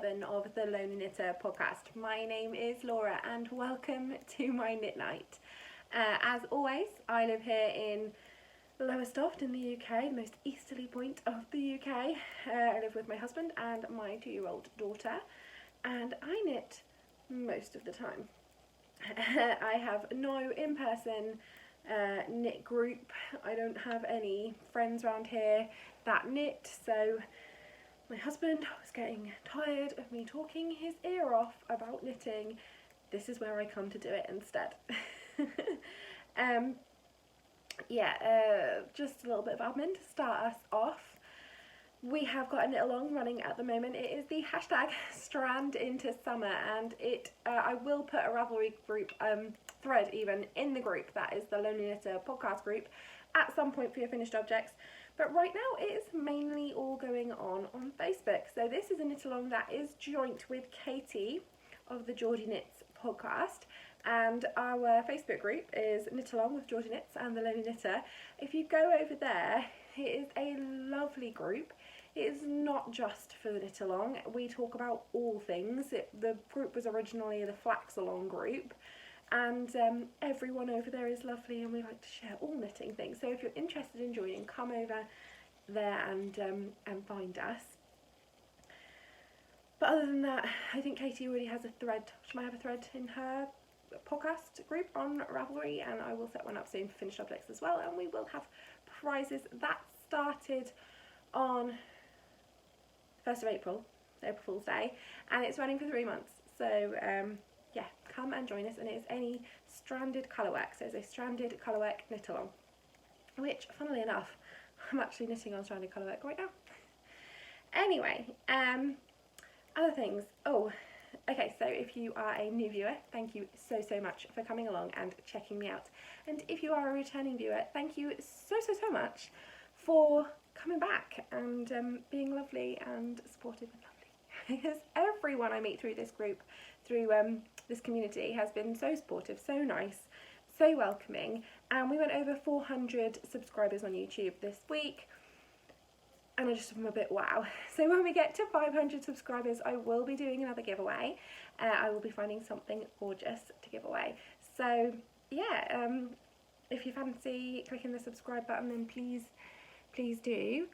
7 of the Lonely Knitter podcast. My name is Laura and welcome to my knit night. As always, I live here in Lowestoft in the UK, the most easterly point of the UK. I live with my husband and my 2-year-old daughter, and I knit most of the time. I have no in-person knit group. I don't have any friends around here that knit, so my husband was getting tired of me talking his ear off about knitting. This is where I come to do it instead. Just a little bit of admin to start us off. We have got a knit-along running at the moment. It is the hashtag Strand into Summer, and I will put a Ravelry group thread even in the group, that is the Lonely Knitter podcast group, at some point for your finished objects. But right now it is mainly all going on Facebook. So this is a knit-along that is joint with Katie of the Geordie Knits podcast, and our Facebook group is Knit-along with Geordie Knits and the Lonely Knitter. If you go over there, it is a lovely group. It is not just for the knit-along. We talk about all things. The group was originally the flax-along group, and everyone over there is lovely, and we like to share all knitting things. So if you're interested in joining, come over there and find us. But other than that, I think Katie already has a thread. She might have a thread in her podcast group on Ravelry, and I will set one up soon for finished objects as well, and we will have prizes. That started on 1st of April, April Fool's Day, and it's running for 3 months. So yeah, come and join us, and it is any stranded colourwork. So it's a stranded colourwork knit-along, which, funnily enough, I'm actually knitting on stranded colourwork right now. Anyway, other things. Oh, okay, so if you are a new viewer, thank you so much for coming along and checking me out. And if you are a returning viewer, thank you so much for coming back and being lovely and supportive and lovely. Because everyone I meet through this group, through this community, has been so supportive, so nice, so welcoming, and we went over 400 subscribers on YouTube this week, and I just am a bit wow. So when we get to 500 subscribers, I will be doing another giveaway. I will be finding something gorgeous to give away. So yeah, if you fancy clicking the subscribe button, then please do.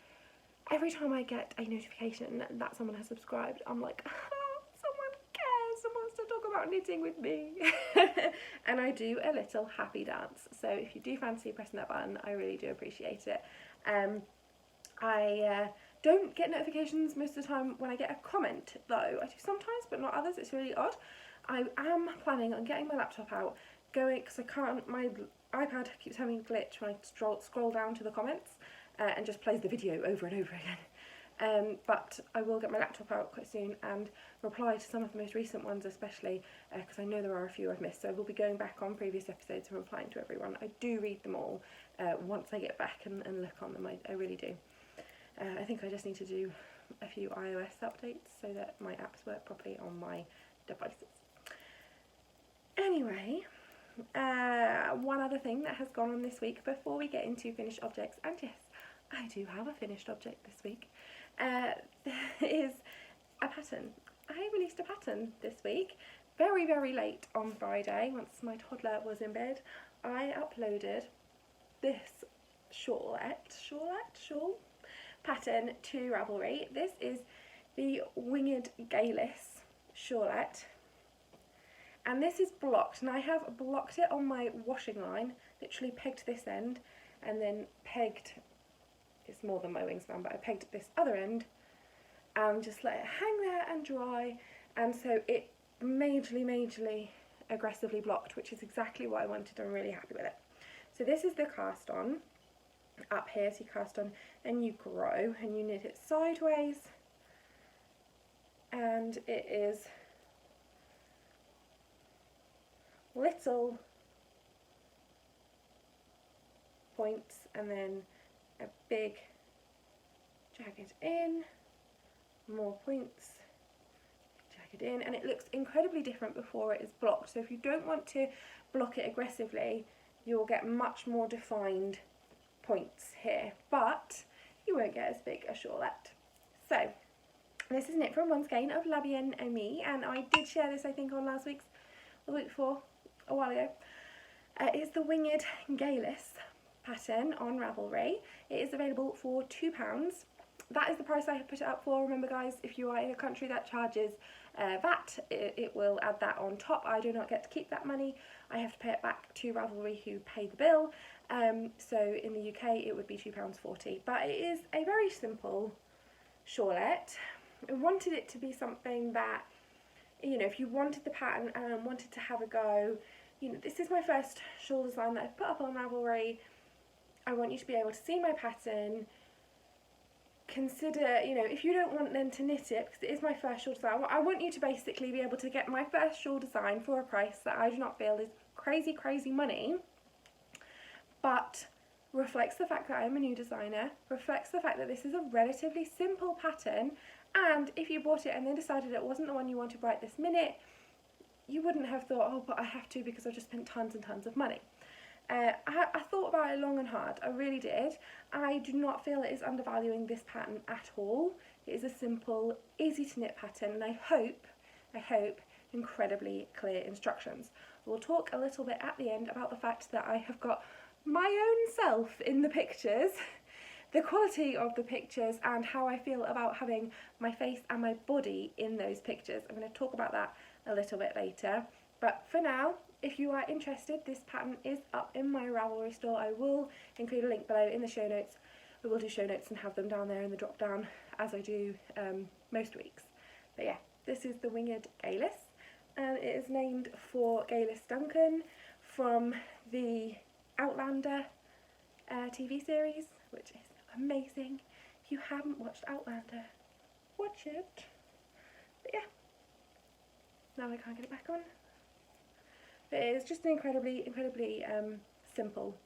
Every time I get a notification that someone has subscribed, I'm like, oh, someone cares, someone wants to talk about knitting with me. And I do a little happy dance. So if you do fancy pressing that button, I really do appreciate it. I don't get notifications most of the time when I get a comment, though. I do sometimes, but not others. It's really odd. I am planning on getting my laptop out, going, because I can't, my iPad keeps having a glitch when I scroll down to the comments. And just plays the video over and over again. But I will get my laptop out quite soon and reply to some of the most recent ones, especially because I know there are a few I've missed. So I will be going back on previous episodes and replying to everyone. I do read them all once I get back and look on them. I really do. I think I just need to do a few iOS updates so that my apps work properly on my devices. Anyway, one other thing that has gone on this week before we get into finished objects, and yes, I do have a finished object this week, is a pattern. I released a pattern this week, very late on Friday, once my toddler was in bed. I uploaded this shawl pattern to Ravelry. This is the Wingert Geillis shawlette, and this is blocked, and I have blocked it on my washing line, literally pegged this end, and then pegged, it's more than my wingspan, but I pegged this other end and just let it hang there and dry, and so it majorly aggressively blocked, which is exactly what I wanted. I'm really happy with it. So this is the cast on up here. So you cast on and you grow and you knit it sideways, and it is little points and then a big jagged in, more points, jagged in, and it looks incredibly different before it is blocked. So if you don't want to block it aggressively, you'll get much more defined points here, but you won't get as big a shawlette. So This is knit from one skein of Babbles&Me, and I did share this I think on last week's, or the week before, a while ago. It's the Wingert Geillis pattern on Ravelry. It is available for £2. That is the price I have put it up for. Remember guys, if you are in a country that charges VAT, it will add that on top. I do not get to keep that money. I have to pay it back to Ravelry who pay the bill. So in the UK it would be £2.40. But it is a very simple shawlette. I wanted it to be something that, you know, if you wanted the pattern and wanted to have a go, you know, this is my first shawl design that I've put up on Ravelry. I want you to be able to see my pattern. Consider, you know, if you don't want them to knit it, because it is my first shawl design, I want you to basically be able to get my first shawl design for a price that I do not feel is crazy money, but reflects the fact that I'm a new designer, reflects the fact that this is a relatively simple pattern, and if you bought it and then decided it wasn't the one you wanted right this minute, you wouldn't have thought, oh, but I have to because I've just spent tons and tons of money. I thought about it long and hard, I really did. I do not feel it is undervaluing this pattern at all. It is a simple, easy to knit pattern, and I hope incredibly clear instructions. We'll talk a little bit at the end about the fact that I have got my own self in the pictures, the quality of the pictures, and how I feel about having my face and my body in those pictures. I'm going to talk about that a little bit later, but for now, if you are interested, this pattern is up in my Ravelry store. I will include a link below in the show notes. We will do show notes and have them down there in the drop down as I do most weeks. But yeah, this is the Wingert Geillis, and it is named for Geillis Duncan from the Outlander TV series, which is amazing. If you haven't watched Outlander, watch it. But yeah, now I can't get it back on. But it is just an incredibly simple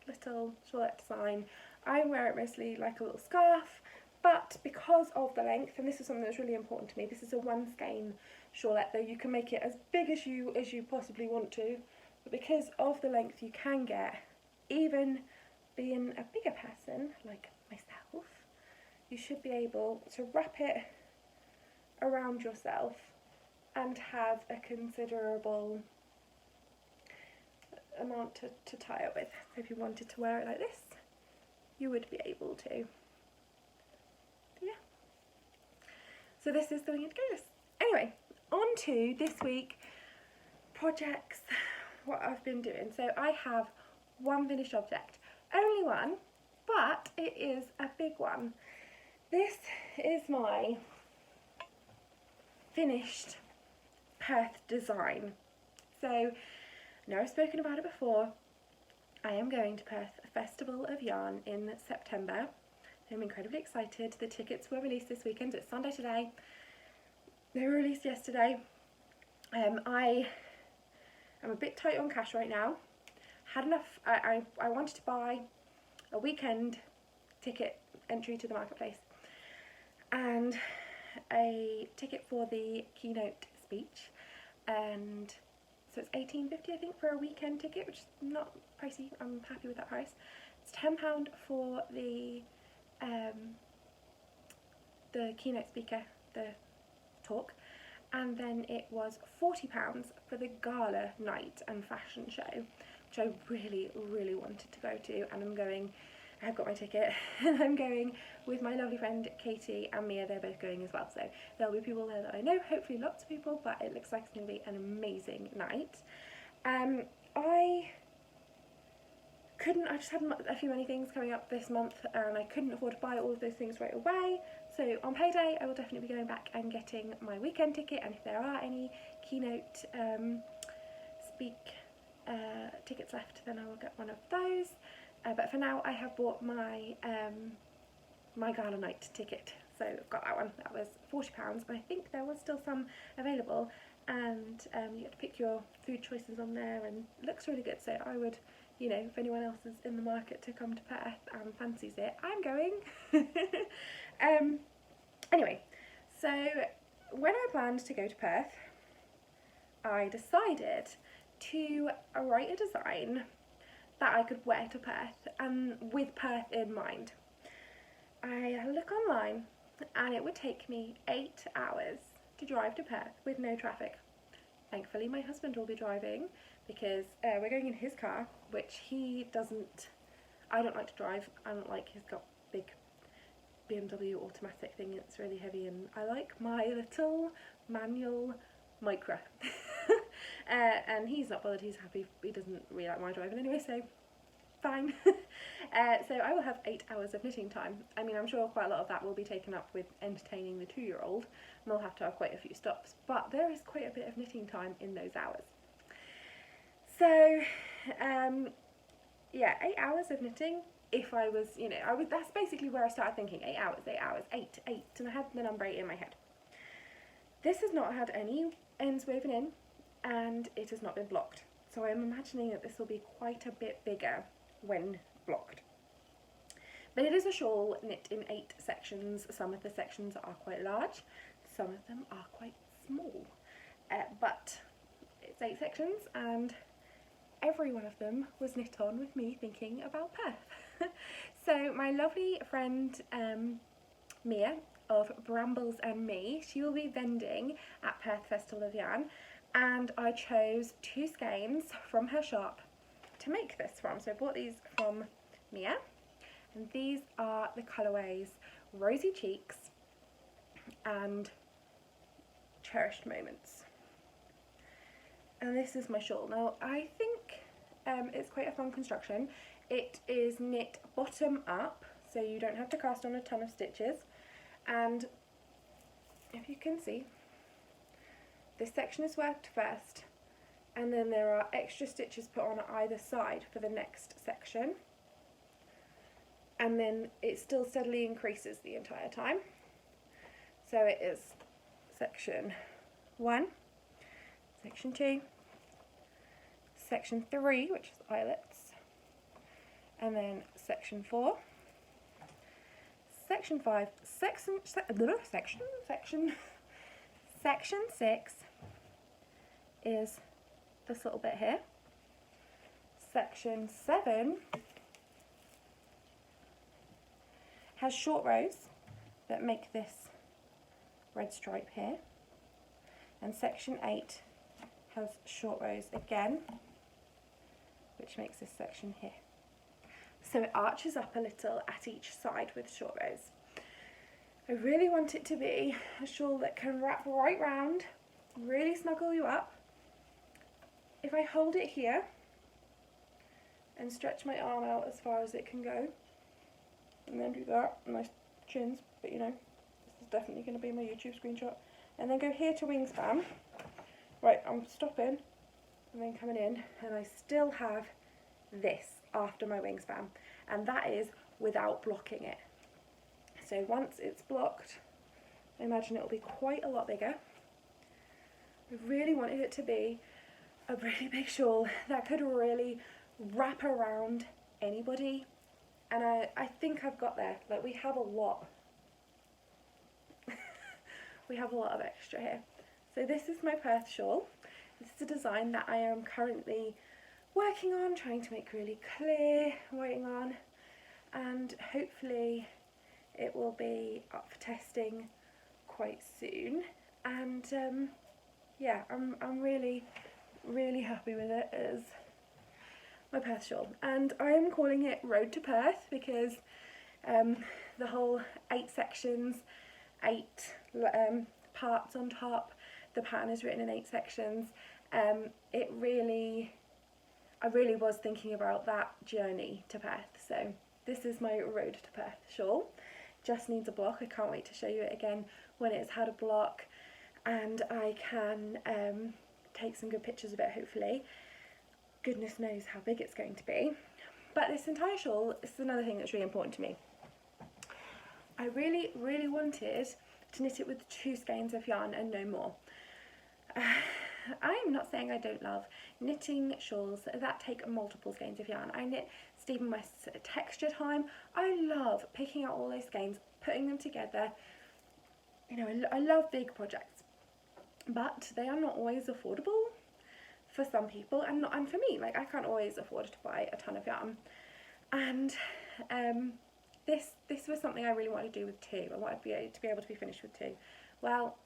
little shawlette design. I wear it mostly like a little scarf, but because of the length, and this is something that's really important to me, this is a one skein shawlette, though you can make it as big as you possibly want to, but because of the length you can get, even being a bigger person like myself, you should be able to wrap it around yourself and have a considerable amount to tie it with. So if you wanted to wear it like this, you would be able to. But yeah. So this is the Wingert Geillis. Anyway, on to this week projects, what I've been doing. So I have one finished object, only one, but it is a big one. This is my finished Perth design. So now I've spoken about it before, I am going to Perth Festival of Yarn in September. I'm incredibly excited. The tickets were released this weekend. It's Sunday today. They were released yesterday. I am a bit tight on cash right now. Had enough. I wanted to buy a weekend ticket entry to the marketplace and a ticket for the keynote speech, and so it's £18.50 I think for a weekend ticket, which is not pricey. I'm happy with that price. It's £10 for the keynote speaker, the talk, and then it was £40 for the gala night and fashion show, which I really wanted to go to, and I'm going. I've got my ticket and I'm going with my lovely friend Katie and Mia. They're both going as well, so there'll be people there that I know, hopefully lots of people, but it looks like it's going to be an amazing night. I just had a few many things coming up this month and I couldn't afford to buy all of those things right away, so on payday I will definitely be going back and getting my weekend ticket, and if there are any keynote tickets left, then I will get one of those. But for now I have bought my my gala night ticket, so I've got that one. That was £40, and I think there was still some available, and you get to pick your food choices on there, and it looks really good. So I would, you know, if anyone else is in the market to come to Perth and fancies it, I'm going. Anyway, so when I planned to go to Perth, I decided to write a design that I could wear to Perth, and with Perth in mind. I had a look online and it would take me 8 hours to drive to Perth with no traffic. Thankfully my husband will be driving because we're going in his car, which he doesn't, I don't like to drive. I don't like, he's got big BMW automatic thing, it's really heavy, and I like my little manual Micra. And he's not bothered, he's happy, he doesn't really like my driving anyway, so fine. So I will have 8 hours of knitting time. I mean, I'm sure quite a lot of that will be taken up with entertaining the 2-year-old, and we'll have to have quite a few stops, but there is quite a bit of knitting time in those hours. So yeah, 8 hours of knitting. If I was, you know, that's basically where I started thinking, 8 hours, 8 hours, 8, and I had the number 8 in my head. This has not had any ends woven in, and it has not been blocked. So I'm imagining that this will be quite a bit bigger when blocked. But it is a shawl knit in 8 sections. Some of the sections are quite large, some of them are quite small. But it's 8 sections, and every one of them was knit on with me thinking about Perth. So my lovely friend Mia of Brambles&Me, she will be vending at Perth Festival of Yarn, and I chose 2 skeins from her shop to make this from. So I bought these from Mia, and these are the colourways Rosy Cheeks and Cherished Moments. And this is my shawl. Now I think it's quite a fun construction. It is knit bottom up, so you don't have to cast on a ton of stitches, and if you can see, this section is worked first, and then there are extra stitches put on either side for the next section, and then it still steadily increases the entire time. So it is section 1, section 2, section 3, which is eyelets, and then section 4, section 5, section 6 is this little bit here. Section 7 has short rows that make this red stripe here, and section 8 has short rows again, which makes this section here. So it arches up a little at each side with short rows. I really want it to be a shawl that can wrap right round, really snuggle you up. If I hold it here and stretch my arm out as far as it can go, and then do that, nice chins, but you know, this is definitely going to be my YouTube screenshot, and then go here to wingspan. Right, I'm stopping and then coming in, and I still have this after my wingspan, and that is without blocking it. So once it's blocked, I imagine it'll be quite a lot bigger. I really wanted it to be a really big shawl that could really wrap around anybody, and I think I've got there. Like, we have a lot. We have a lot of extra here. So this is my Perth shawl. This is a design that I am currently working on, trying to make really clear, writing on, and hopefully it will be up for testing quite soon. And yeah, I'm really happy with it as my Perth shawl, and I am calling it Road to Perth because the whole 8 sections, 8 parts on top, the pattern is written in 8 sections. I really was thinking about that journey to Perth, so this is my Road to Perth shawl. Just needs a block. I can't wait to show you it again when it's had a block, and I can take some good pictures of it, hopefully. Goodness knows how big it's going to be. But this entire shawl, this is another thing that's really important to me. I really wanted to knit it with 2 skeins of yarn and no more. I'm not saying I don't love knitting shawls that take multiple skeins of yarn. I knit Stephen West's texture time. I love picking out all those skeins, putting them together. You know, I love big projects, but they are not always affordable for some people, and for me. Like, I can't always afford to buy a ton of yarn, and this was something I really wanted to do with 2. I wanted to be able to be finished with 2. Well,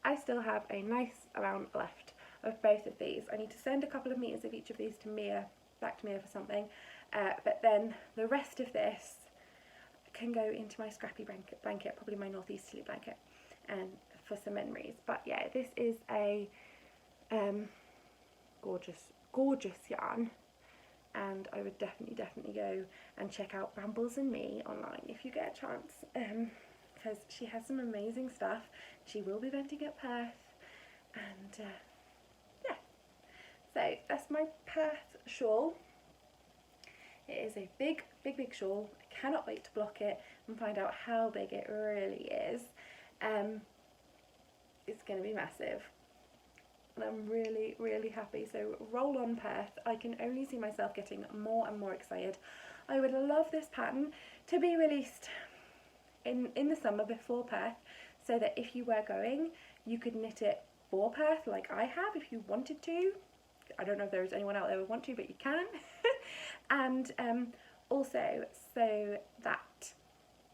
I still have a nice amount left of both of these. I need to send a couple of meters of each of these to Mia, back to Mia for something, but then the rest of this can go into my scrappy blanket, probably my northeasterly blanket, and for some memories. But yeah, this is a gorgeous yarn, and I would definitely go and check out Brambles&Me online if you get a chance, because she has some amazing stuff. She will be eventing at Perth, and yeah, so that's my Perth shawl. It is a big shawl. I cannot wait to block it and find out how big it really is. It's going to be massive, and I'm really happy. So roll on, Perth. I can only see myself getting more and more excited. I would love this pattern to be released in the summer before Perth, so that if you were going, you could knit it for Perth like I have if you wanted to. I don't know if there's anyone out there who would want to, but you can. And also so that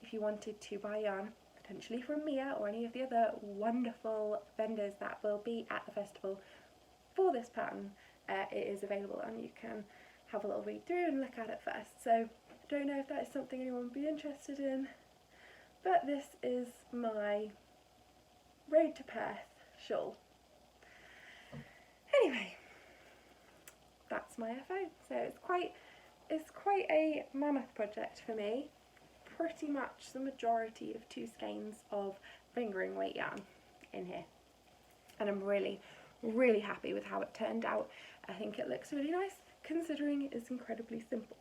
if you wanted to buy yarn, potentially from Mia or any of the other wonderful vendors that will be at the festival for this pattern, it is available, and you can have a little read through and look at it first. So I don't know if that is something anyone would be interested in, but this is my Road to Perth shawl. Anyway, that's my FO. So it's quite a mammoth project for me. Pretty much the majority of 2 skeins of fingering weight yarn in here, and I'm really happy with how it turned out. I think it looks really nice considering it is incredibly simple.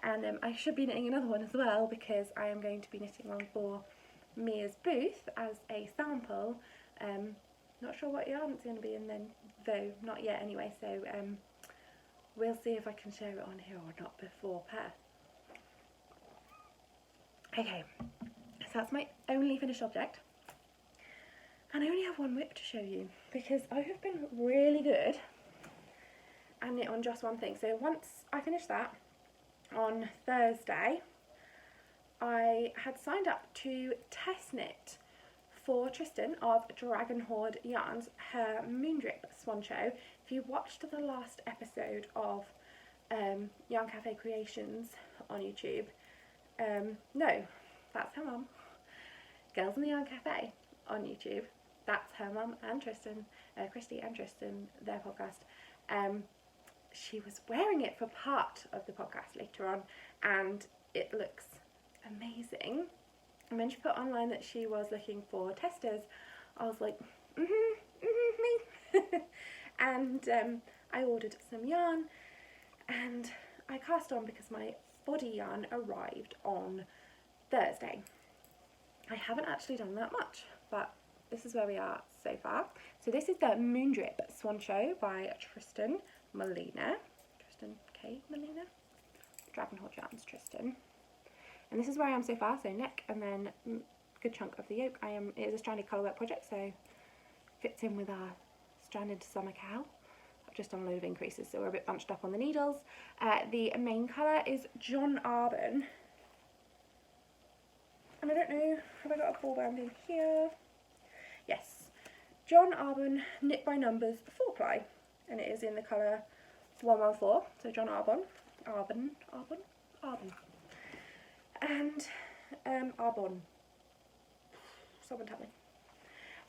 And I should be knitting another one as well, because I am going to be knitting one for Mia's booth as a sample. Not sure what yarn it's going to be in then, though, not yet anyway, so we'll see if I can share it on here or not before Perth. Okay, so that's my only finished object, and I only have one whip to show you, because I have been really good and knit on just one thing. So once I finished that on Thursday, I had signed up to test knit for Tristan of Dragon Horde Yarns, her Moondrip Swan Show. If you watched the last episode of Yarn Cafe Creations on YouTube, no, that's her mum, Girls in the Yarn Cafe on YouTube, that's her mum and Tristan, Christy and Tristan, their podcast. She was wearing it for part of the podcast later on, and it looks amazing. And when she put online that she was looking for testers, I was like, me. And I ordered some yarn, and I cast on because my body yarn arrived on Thursday. I haven't actually done that much, but this is where we are so far. So this is the Moondrip Swan Show by Tristan Molina. Tristan K. Molina? Dragon Horde Yarns Tristan. And this is where I am so far. So neck and then good chunk of the yoke. It is a stranded colourwork project, so fits in with our stranded summer cow. I've just done a load of increases, so we're a bit bunched up on the needles. The main colour is John Arbon. And I don't know, have I got a ball band in here? Yes. John Arbon Knit by Numbers 4-ply. And it is in the colour 114. So John Arbon. And Arbon. Someone tell me.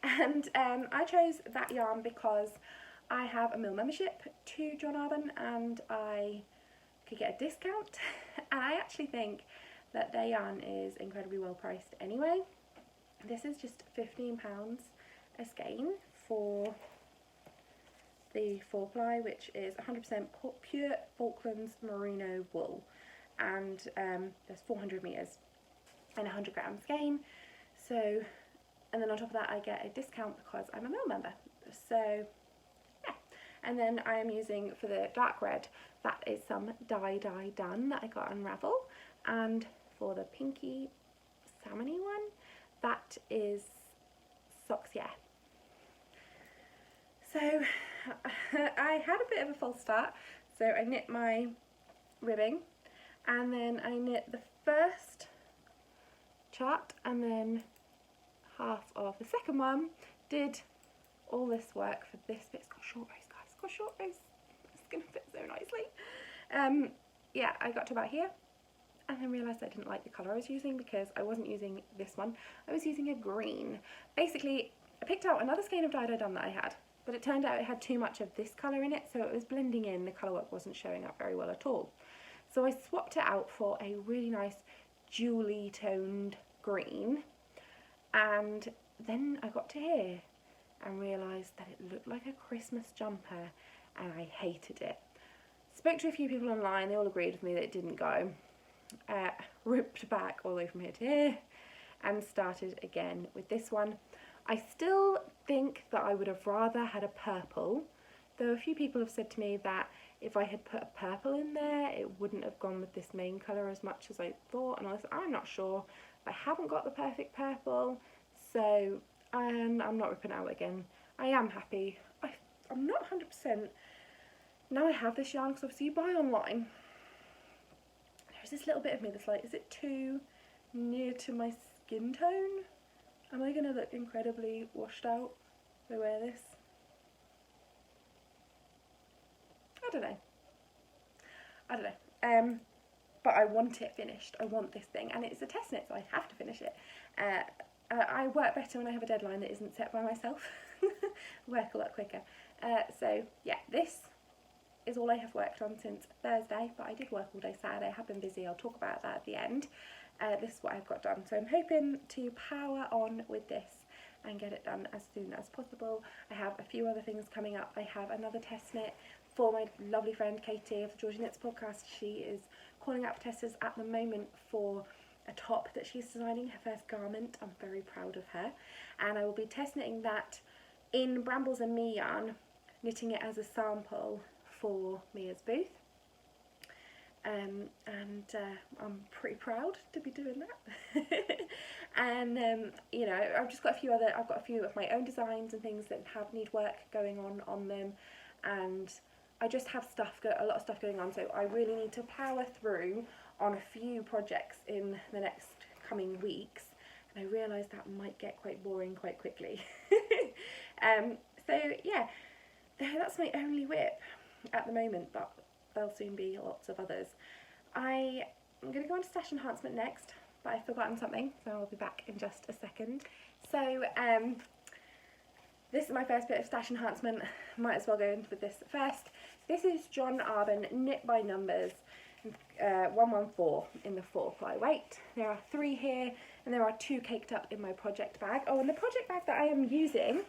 And I chose that yarn because I have a mill membership to John Arbon, and I could get a discount. And I actually think that their yarn is incredibly well priced anyway. This is just £15 a skein for the 4-ply, which is 100% pure Falklands Merino wool, and there's 400 metres and 100 gram skein. So, and then on top of that I get a discount because I'm a mill member. So yeah, and then I am using for the dark red, that is some dye done that I got on Ravel, and for the pinky salmony one, that is Socks Yeah. So I had a bit of a false start, so I knit my ribbing and then I knit the first chart and then half of the second one, did all this work for this bit. It's got short rows, guys, it's got short rows, it's going to fit so nicely. Yeah, I got to about here and then realised I didn't like the colour I was using because I wasn't using this one, I was using a green. Basically, I picked out another skein of dye-dye done that I had, but it turned out it had too much of this colour in it, so it was blending in, the colourwork wasn't showing up very well at all. So I swapped it out for a really nice jewelly toned green, and then I got to here and realised that it looked like a Christmas jumper and I hated it. Spoke to a few people online, they all agreed with me that it didn't go. Ripped back all the way from here to here and started again with this one. I still think that I would have rather had a purple, though a few people have said to me that if I had put a purple in there it wouldn't have gone with this main colour as much as I thought, and I was like, I'm not sure. I haven't got the perfect purple, so I'm not ripping it out again. I am happy. I'm not 100%. Now I have this yarn, because obviously you buy online. There's this little bit of me that's like, is it too near to my skin tone? Am I going to look incredibly washed out if I wear this? I don't know. But I want it finished. I want this thing, and it's a test knit, so I have to finish it. I work better when I have a deadline that isn't set by myself. Work a lot quicker. So yeah, this is all I have worked on since Thursday, but I did work all day Saturday. I have been busy. I'll talk about that at the end. This is what I've got done, so I'm hoping to power on with this and get it done as soon as possible. I have a few other things coming up. I have another test knit for my lovely friend Katie of the Geordie Knits podcast. She is calling out for testers at the moment for a top that she's designing, her first garment. I'm very proud of her, and I will be test knitting that in Brambles&Me yarn, knitting it as a sample for Mia's booth. I'm pretty proud to be doing that. And you know, I've got a few of my own designs and things that need work going on them, and I just have a lot of stuff going on, so I really need to power through on a few projects in the next coming weeks, and I realise that might get quite boring quite quickly. So yeah, that's my only whip at the moment, but there'll soon be lots of others. I'm going to go on to stash enhancement next, but I've forgotten something, so I'll be back in just a second. So this is my first bit of stash enhancement. Might as well go into this first. This is John Arbon Knit by Numbers 114 in the 4-ply weight. There are 3 here, and there are 2 caked up in my project bag. Oh, and the project bag that I am using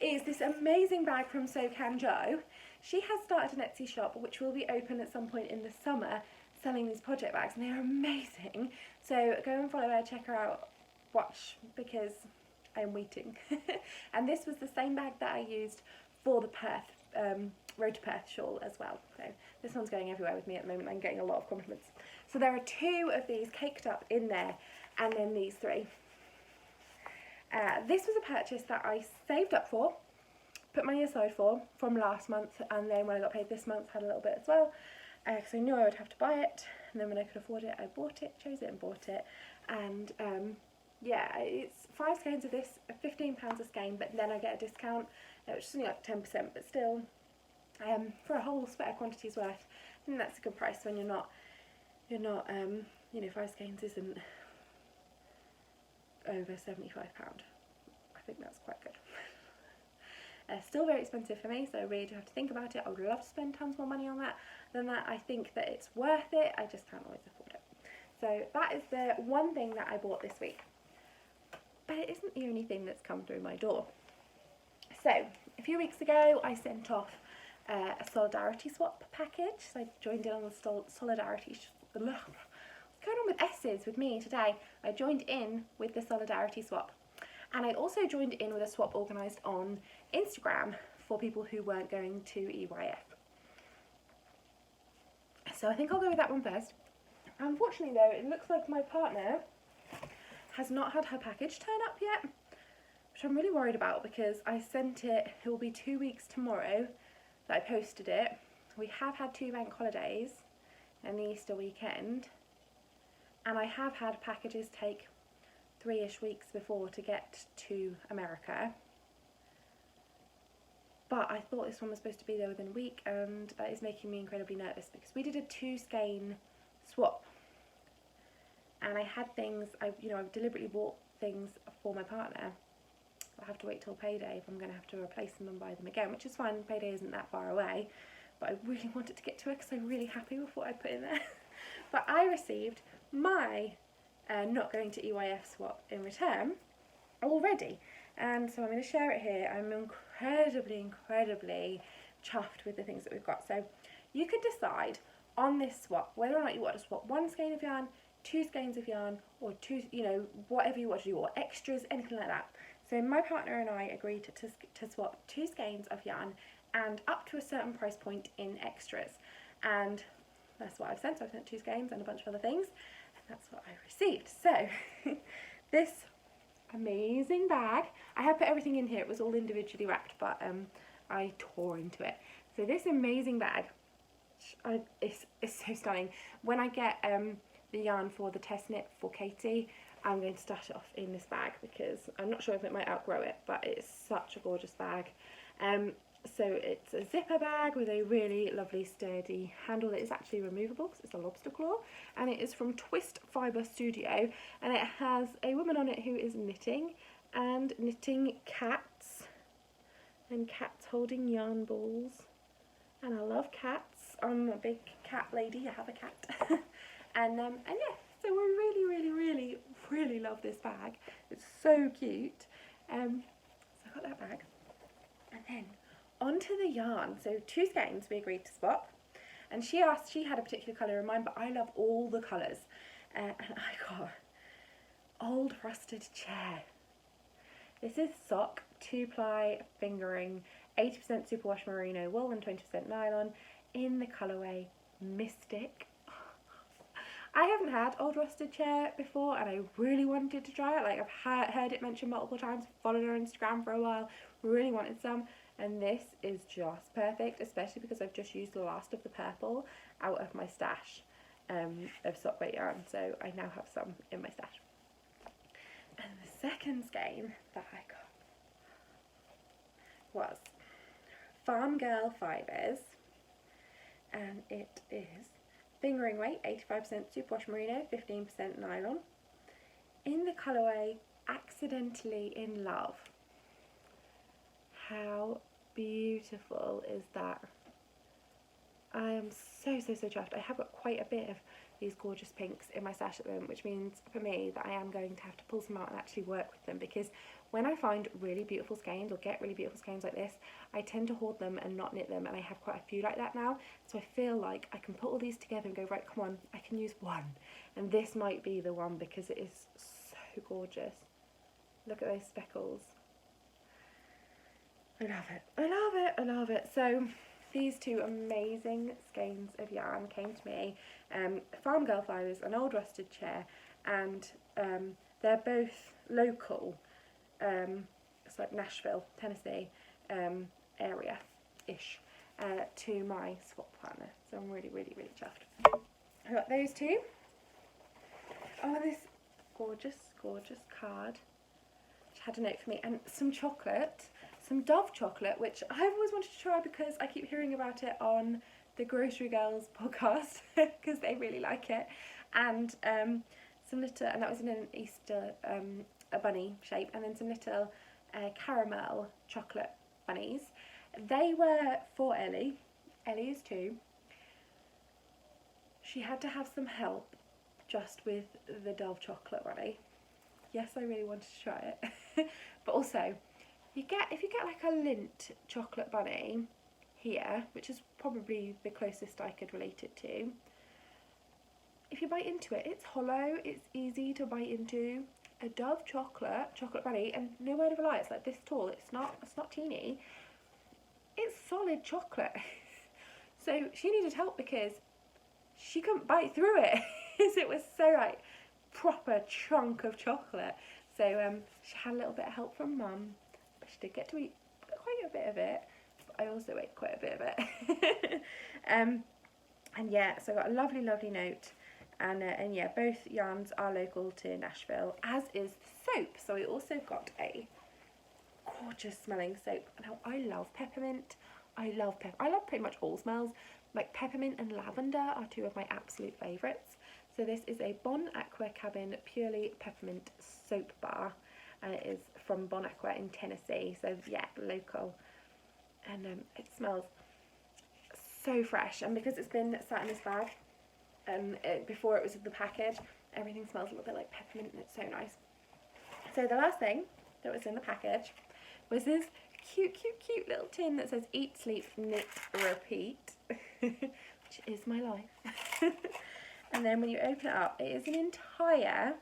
is this amazing bag from So Can Jo. She has started an Etsy shop which will be open at some point in the summer, selling these project bags, and they are amazing. So go and follow her, check her out, watch, because I am waiting. And this was the same bag that I used for the Perth, Road to Perth shawl as well. So this one's going everywhere with me at the moment. I'm getting a lot of compliments. So there are 2 of these caked up in there, and then these 3. This was a purchase that I saved up for, put money aside for, from last month, and then when I got paid this month had a little bit as well, because I knew I would have to buy it, and then when I could afford it I bought it, chose it and bought it. And yeah, it's 5 skeins of this, £15 a skein, but then I get a discount, which is something like 10%, but still, for a whole sweater quantity's worth, I think that's a good price when you're not, you know, 5 skeins isn't over £75. I think that's quite good. Still very expensive for me, so I really do have to think about it. I would love to spend tons more money on that than that. I think that it's worth it, I just can't always afford it. So that is the one thing that I bought this week. But it isn't the only thing that's come through my door. So a few weeks ago I sent off a solidarity swap package. So I joined in on the solidarity what's going on with S's with me today? I joined in with the solidarity swap, and I also joined in with a swap organised on Instagram for people who weren't going to EYF. So I think I'll go with that one first. Unfortunately though, it looks like my partner has not had her package turn up yet, which I'm really worried about, because I sent it will be 2 weeks tomorrow that I posted it. We have had 2 bank holidays and the Easter weekend, and I have had packages take 3-ish weeks before to get to America. But I thought this one was supposed to be there within a week, and that is making me incredibly nervous because we did a 2 skein swap, and I had things, I deliberately bought things for my partner. I'll have to wait till payday if I'm going to have to replace them and buy them again, which is fine, payday isn't that far away, but I really wanted to get to it because I'm really happy with what I put in there. But I received my not going to EYF swap in return already, and so I'm going to share it here. I'm incredibly chuffed with the things that we've got. So you could decide on this swap whether or not you want to swap 1 skein of yarn, 2 skeins of yarn, or 2, whatever you want to do, or extras, anything like that. So my partner and I agreed to swap 2 skeins of yarn and up to a certain price point in extras, and that's what I've sent. So I've sent 2 skeins and a bunch of other things, and that's what I received. So this amazing bag, I have put everything in here, it was all individually wrapped, but I tore into it. So this amazing bag, it's so stunning. When I get the yarn for the test knit for Katie, I'm going to start it off in this bag because I'm not sure if it might outgrow it, but it's such a gorgeous bag. So it's a zipper bag with a really lovely sturdy handle that is actually removable because it's a lobster claw, and it is from Twist Fibre Studio, and it has a woman on it who is knitting cats, and cats holding yarn balls, and I love cats. I'm a big cat lady, I have a cat. and yeah, so we really love this bag. It's so cute. So I got that bag, and then onto the yarn. So 2 skeins we agreed to swap, and she had a particular colour in mind, but I love all the colours, and I got Old Rusted Chair. This is sock, 2-ply fingering, 80% superwash merino wool and 20% nylon, in the colourway Mystic. I haven't had Old Rusted Chair before, and I really wanted to try it. Like, I've heard it mentioned multiple times, followed her on Instagram for a while, really wanted some, and this is just perfect, especially because I've just used the last of the purple out of my stash of sock weight yarn, so I now have some in my stash. And the second skein that I got was Farm Girl Fibres, and it is fingering weight, 85% superwash merino, 15% nylon, in the colourway Accidentally in Love. How beautiful is that? I am so chuffed. I have got quite a bit of these gorgeous pinks in my stash at the moment, which means for me that I am going to have to pull some out and actually work with them, because when I find really beautiful skeins or get really beautiful skeins like this, I tend to hoard them and not knit them, and I have quite a few like that now, so I feel like I can put all these together and go, right, come on, I can use one, and this might be the one because it is so gorgeous. Look at those speckles. I love it, I love it, I love it. So these 2 amazing skeins of yarn came to me, Farm Girl Fibres, an Old Rusted Chair, and they're both local, it's like Nashville, Tennessee area-ish, to my swap partner, so I'm really chuffed. I got those 2. Oh, this gorgeous card, which had a note for me, and some chocolate, some Dove chocolate, which I've always wanted to try because I keep hearing about it on the Grocery Girls podcast because they really like it, and some little, and that was in an Easter a bunny shape, and then some little caramel chocolate bunnies. They were for Ellie. Ellie is 2. She had to have some help just with the Dove chocolate bunny. Yes, I really wanted to try it. But also, if you get like a lint chocolate bunny here, which is probably the closest I could relate it to, if you bite into it, it's hollow, it's easy to bite into. A Dove chocolate bunny, and no word of a lie, it's like this tall, it's not teeny, it's solid chocolate. So she needed help because she couldn't bite through it. It was so like proper chunk of chocolate. So she had a little bit of help from Mum, but she did get to eat quite a bit of it, but I also ate quite a bit of it. And yeah, so I got a lovely note, and yeah, both yarns are local to Nashville, as is the soap. So we also got a gorgeous smelling soap. Now I love peppermint. I love pretty much all smells. Like peppermint and lavender are two of my absolute favourites. So this is a Bon Aqua Cabin Purely Peppermint Soap Bar, and it is from Bon Aqua in Tennessee. So yeah, local, and it smells so fresh. And because it's been sat in this bag, and before it was in the package, everything smells a little bit like peppermint, and it's so nice. So the last thing that was in the package was this cute little tin that says Eat, Sleep, Knit, Repeat, which is my life. And then when you open it up, it is an entire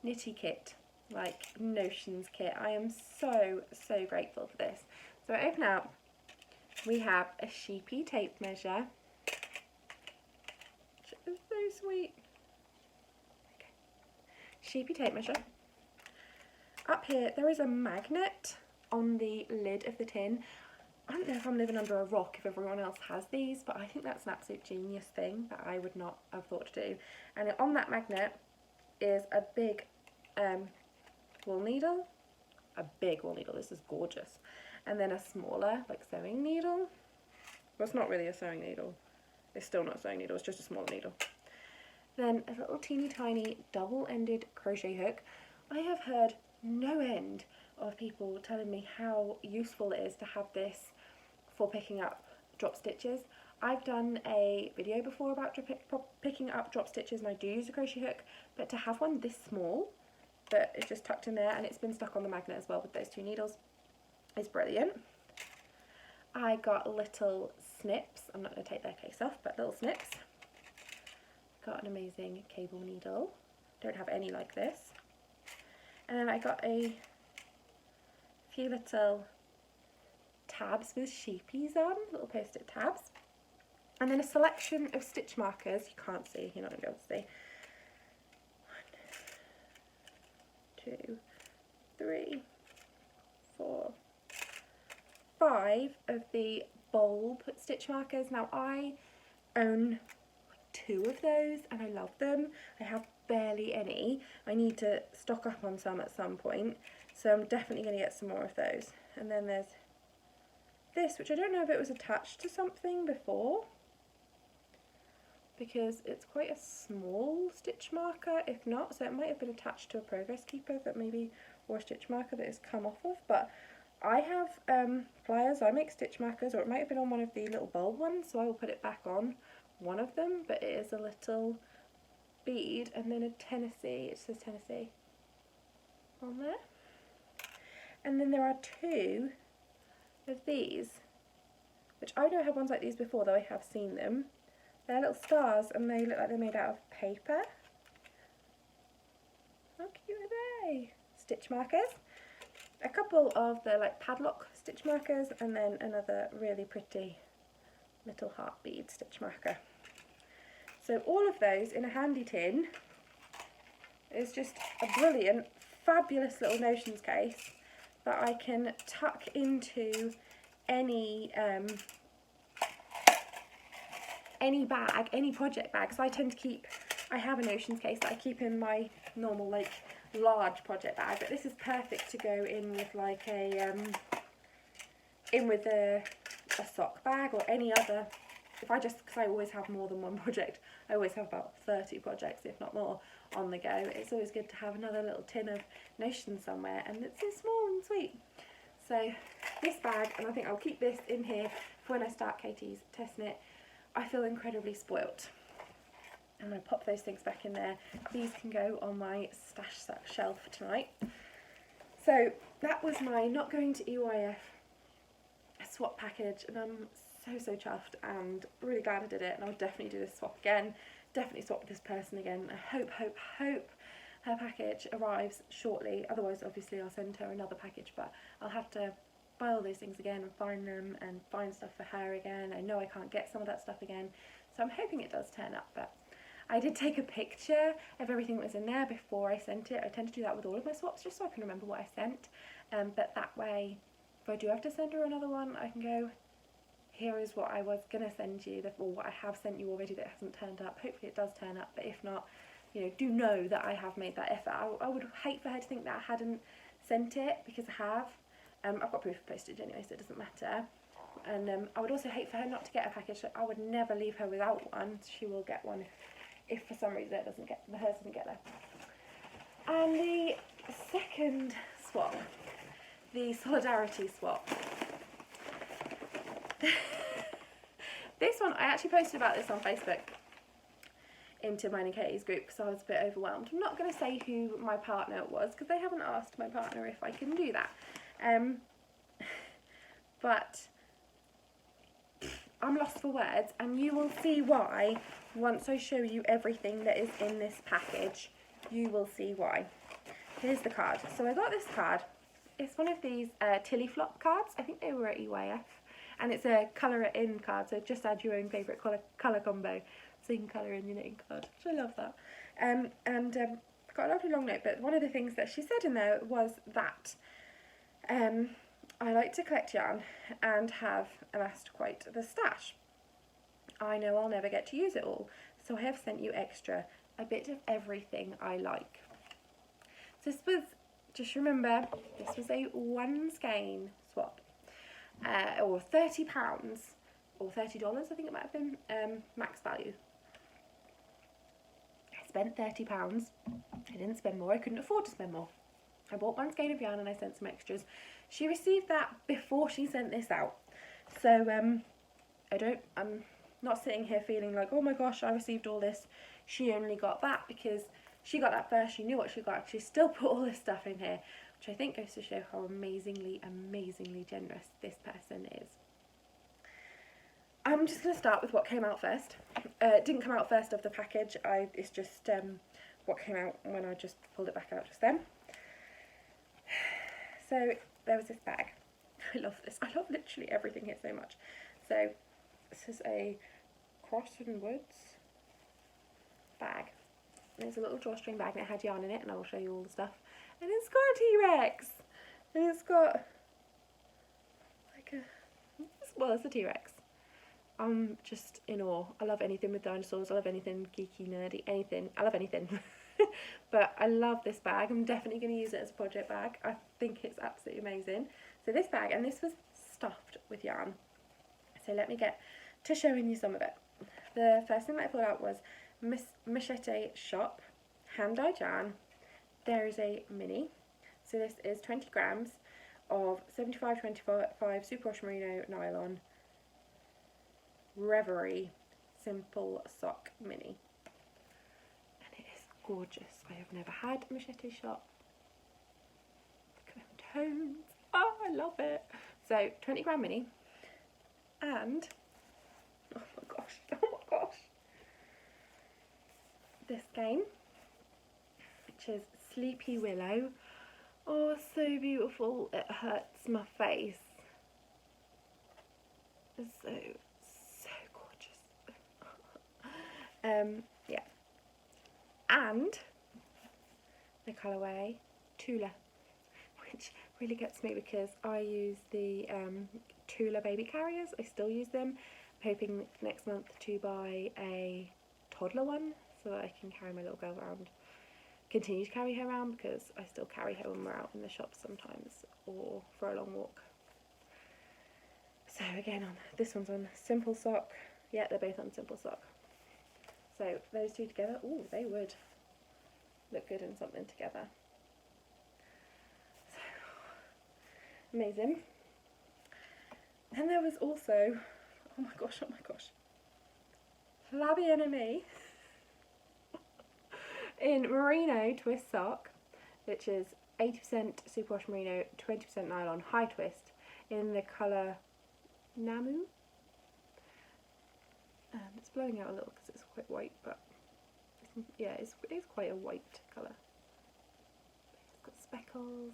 knitty kit, like notions kit. I am so grateful for this. So I open it up, we have a sheepy tape measure, which is so sweet. Okay. Sheepy tape measure. Up here there is a magnet on the lid of the tin. I don't know if I'm living under a rock if everyone else has these, but I think that's an absolute genius thing that I would not have thought to do. And on that magnet is a big wool needle. A big wool needle, this is gorgeous. And then a smaller, like, sewing needle. Well, it's not really a sewing needle. It's still not a sewing needle, it's just a smaller needle. Then a little teeny tiny double-ended crochet hook. I have heard no end of people telling me how useful it is to have this for picking up drop stitches. I've done a video before about picking up drop stitches, and I do use a crochet hook, but to have one this small that is just tucked in there, and it's been stuck on the magnet as well with those two needles, is brilliant. I got little snips. I'm not going to take their case off, but little snips. Got an amazing cable needle. Don't have any like this. And then I got a few little tabs with sheepies on, little post-it tabs. And then a selection of stitch markers. You can't see, you're not going to be able to see. 1, 2, 3, 4, 5 of the bulb stitch markers. Now I own 2 of those and I love them. I have barely any. I need to stock up on some at some point, so I'm definitely going to get some more of those. And then there's this, which I don't know if it was attached to something before, because it's quite a small stitch marker, if not, so it might have been attached to a progress keeper that maybe, or a stitch marker that has come off of. But I have pliers, I make stitch markers, or it might have been on one of the little bulb ones, so I will put it back on one of them. But it is a little bead and then a Tennessee, it says Tennessee on there. And then there are 2 of these, which I don't have ones like these before, though I have seen them. They're little stars and they look like they're made out of paper. How cute are they? Stitch markers. A couple of the like padlock stitch markers, and then another really pretty little heart bead stitch marker. So all of those in a handy tin is just a brilliant, fabulous little notions case that I can tuck into any bag, any project bag. So I tend to keep, I have a notions case that I keep in my normal like large project bag, but this is perfect to go in with like a sock bag or any other. If I just, because I always have more than one project, I always have about 30 projects, if not more, on the go. It's always good to have another little tin of notions somewhere, and it's so small and sweet. So this bag, and I think I'll keep this in here for when I start Katie's test knit. I feel incredibly spoilt. I'm going to pop those things back in there. These can go on my stash shelf tonight. So that was my not going to EYF swap package, and I'm so chuffed and really glad I did it, and I'll definitely do this swap again, definitely swap with this person again. I hope her package arrives shortly, otherwise obviously I'll send her another package, but I'll have to buy all those things again and find them and find stuff for her again. I know I can't get some of that stuff again, so I'm hoping it does turn up. But I did take a picture of everything that was in there before I sent it. I tend to do that with all of my swaps just so I can remember what I sent, but that way if I do have to send her another one, I can go, here is what I was going to send you, or what I have sent you already that hasn't turned up. Hopefully it does turn up, but if not, you know, do know that I have made that effort. I would hate for her to think that I hadn't sent it, because I have. I've got proof of postage anyway, so it doesn't matter. And I would also hate for her not to get a package. So I would never leave her without one. She will get one if for some reason hers doesn't get there. And the second swap, the Solidarity swap. This one, I actually posted about this on Facebook into mine and Katie's group because I was a bit overwhelmed. I'm not going to say who my partner was because they haven't asked my partner if I can do that. But I'm lost for words, and you will see why once I show you everything that is in this package. You will see why. Here's the card. So I got this card. It's one of these Tilly Flop cards. I think they were at EYF. And it's a colour it in card, so just add your own favourite colour combo so you can colour in your knitting card, which I love that. Got a lovely long note, but one of the things that she said in there was that I like to collect yarn and have amassed quite the stash. I know I'll never get to use it all, so I have sent you extra, a bit of everything I like. So this was, just remember, this was a one skein swap, or £30, or $30 I think it might have been, max value. I spent £30, I didn't spend more, I couldn't afford to spend more. I bought one skein of yarn and I sent some extras. She received that before she sent this out. So I'm not sitting here feeling like, oh my gosh, I received all this. She only got that because she got that first, she knew what she got. She still put all this stuff in here, which I think goes to show how amazingly, amazingly generous this person is. I'm just going to start with what came out first. It didn't come out first of the package. It's just what came out when I just pulled it back out just then. So there was this bag. I love this. I love literally everything here so much. So this is a Cross and Woods bag. There's a little drawstring bag and it had yarn in it, and I will show you all the stuff. And it's got a T-Rex. And it's got like it's a T-Rex. I'm just in awe. I love anything with dinosaurs. I love anything geeky, nerdy, anything. I love anything. But I love this bag. I'm definitely going to use it as a project bag. I think it's absolutely amazing. So this bag, and this was stuffed with yarn. So let me get to showing you some of it. The first thing that I pulled out was Machete Shop hand-dyed yarn. There is a mini. So this is 20 grams of 75/25 superwash merino nylon Ravelry simple sock mini. And it is gorgeous. I have never had Machete Shop. Look at them tones. Oh, I love it. So 20 gram mini. And oh my gosh, this skein, which is Sleepy Willow. Oh, so beautiful, it hurts my face. It's so gorgeous. Yeah, and the colourway Tula, which really gets me because I use the Tula baby carriers. I still use them. I'm hoping next month to buy a toddler one so that I can carry my little girl around, continue to carry her around, because I still carry her when we're out in the shop sometimes or for a long walk. So again, this one's on simple sock. Yeah, they're both on simple sock. So those two together, ooh, they would look good in something together. So amazing. Then there was also, oh my gosh, Flabby Aimee in Merino twist sock, which is 80% superwash merino, 20% nylon high twist in the colour Namu. It's blowing out a little because it's quite white, but yeah, it's quite a white colour. It's got speckles.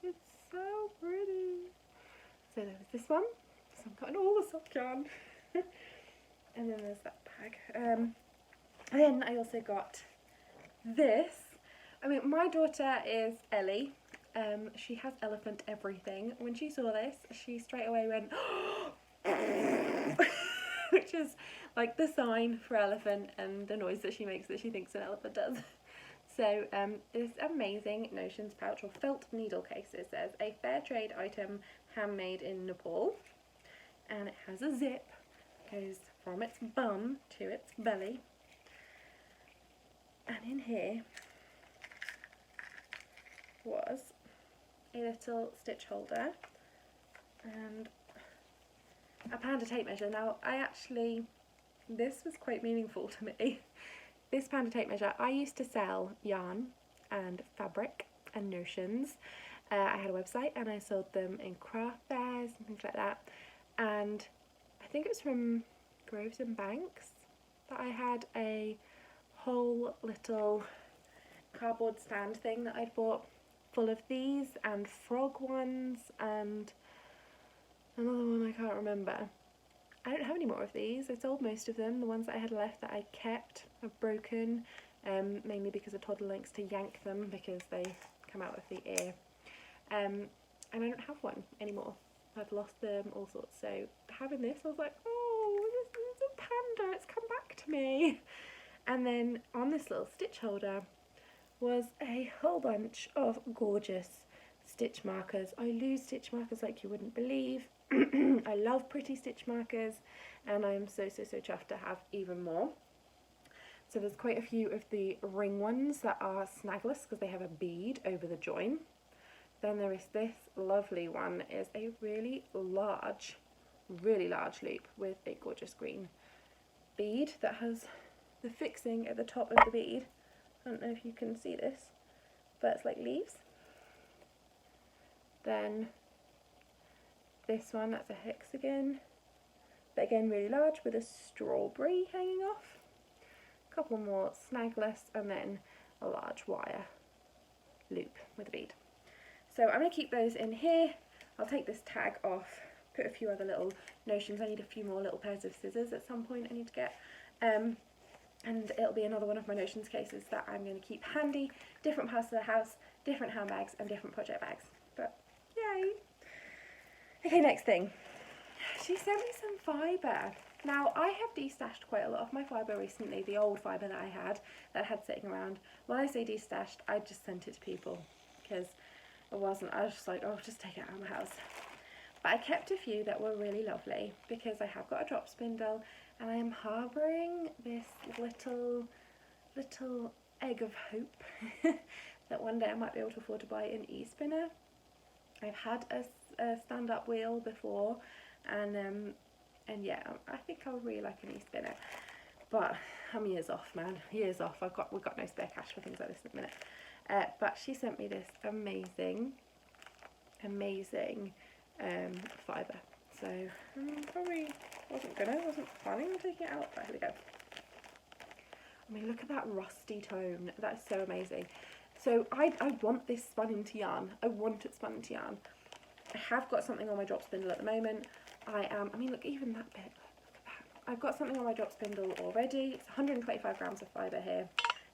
It's so pretty. So there was this one. So I'm cutting all the sock yarn. And then there's that bag. Then I also got this. I mean, my daughter is Ellie, she has elephant everything. When she saw this, she straight away went which is like the sign for elephant and the noise that she makes that she thinks an elephant does. So this amazing notions pouch or felt needle case, it says a fair trade item handmade in Nepal, and it has a zip, goes from its bum to its belly, and in here was a little stitch holder and a panda tape measure. Now this was quite meaningful to me. This panda tape measure, I used to sell yarn and fabric and notions. I had a website and I sold them in craft fairs and things like that, and I think it was from Groves and Banks that I had a whole little cardboard stand thing that I'd bought full of these and frog ones and another one I can't remember. I don't have any more of these. I sold most of them. The ones that I had left that I kept have broken, mainly because a toddler likes to yank them because they come out of the ear. And I don't have one anymore. I've lost them, all sorts. So having this, I was like, oh, this is a panda. It's come back to me. And then on this little stitch holder was a whole bunch of gorgeous stitch markers. I lose stitch markers like you wouldn't believe. I love pretty stitch markers, and I am so chuffed to have even more. So there's quite a few of the ring ones that are snagless because they have a bead over the join. Then there is this lovely one, is a really large loop with a gorgeous green bead that has the fixing at the top of the bead. I don't know if you can see this, but it's like leaves. Then this one, that's a hexagon, but again really large with a strawberry hanging off. A couple more snagless, and then a large wire loop with a bead. So I'm going to keep those in here. I'll take this tag off, put a few other little notions. I need a few more little pairs of scissors at some point I need to get. And it'll be another one of my notions cases that I'm going to keep handy. Different parts of the house, different handbags and different project bags. But yay! Okay, next thing. She sent me some fibre. Now, I have destashed quite a lot of my fibre recently, the old fibre that I had sitting around. When I say destashed, I just sent it to people because I was just like, oh, just take it out of my house. But I kept a few that were really lovely because I have got a drop spindle and I am harbouring this little egg of hope that one day I might be able to afford to buy an e-spinner. I've had a stand-up wheel before, and yeah, I think I would really like an e-spinner, but I'm years off, man, years off. We've got no spare cash for things like this in a minute. But she sent me this amazing fibre, so probably wasn't planning on taking it out, but here we go. I mean, look at that rusty tone, that is so amazing. So I want this spun into yarn. I want it spun into yarn. I have got something on my drop spindle at the moment. I mean, look, even that bit, look at that. I've got something on my drop spindle already. It's 125 grams of fibre here.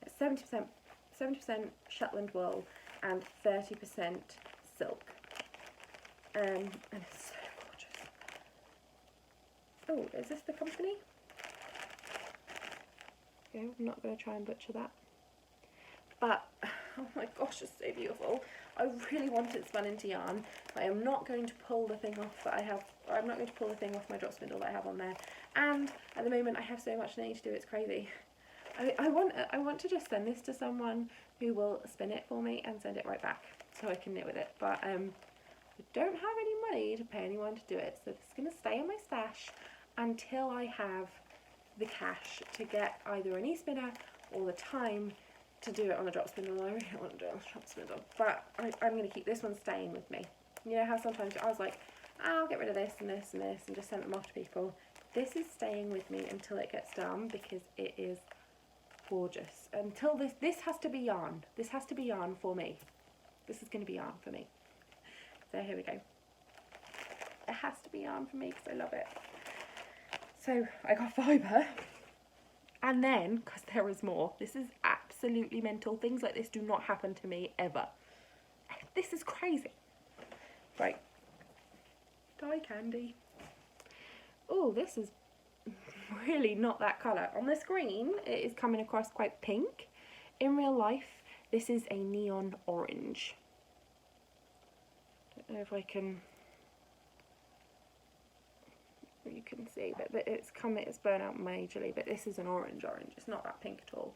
It's 70% Shetland wool and 30% silk. And it's so gorgeous. Oh, is this the company? Okay, I'm not going to try and butcher that. But, oh my gosh, it's so beautiful. I really want it spun into yarn. I am not going to pull the thing off that I have, or I'm not going to pull the thing off my drop spindle that I have on there. And at the moment I have so much I need to do, it's crazy. I want to just send this to someone who will spin it for me and send it right back so I can knit with it. But I don't have any money to pay anyone to do it, so this is going to stay in my stash until I have the cash to get either an e-spinner or the time to do it on a drop spindle. I really want to do it on a drop spindle, but I'm going to keep this one staying with me. You know how sometimes I was like, I'll get rid of this and this and this and just send them off to people. This is staying with me until it gets done because it is gorgeous. Until this has to be yarn. This has to be yarn for me. This is going to be yarn for me. So here we go. It has to be yarn for me because I love it. So I got fibre, and then, because there is more, this is absolutely mental. Things like this do not happen to me ever. This is crazy. Right. Dye candy. Oh, this is really not that colour. On the screen, it is coming across quite pink. In real life, this is a neon orange. Don't know if I can... You can see, but it's burnt out majorly, but this is an orange. It's not that pink at all.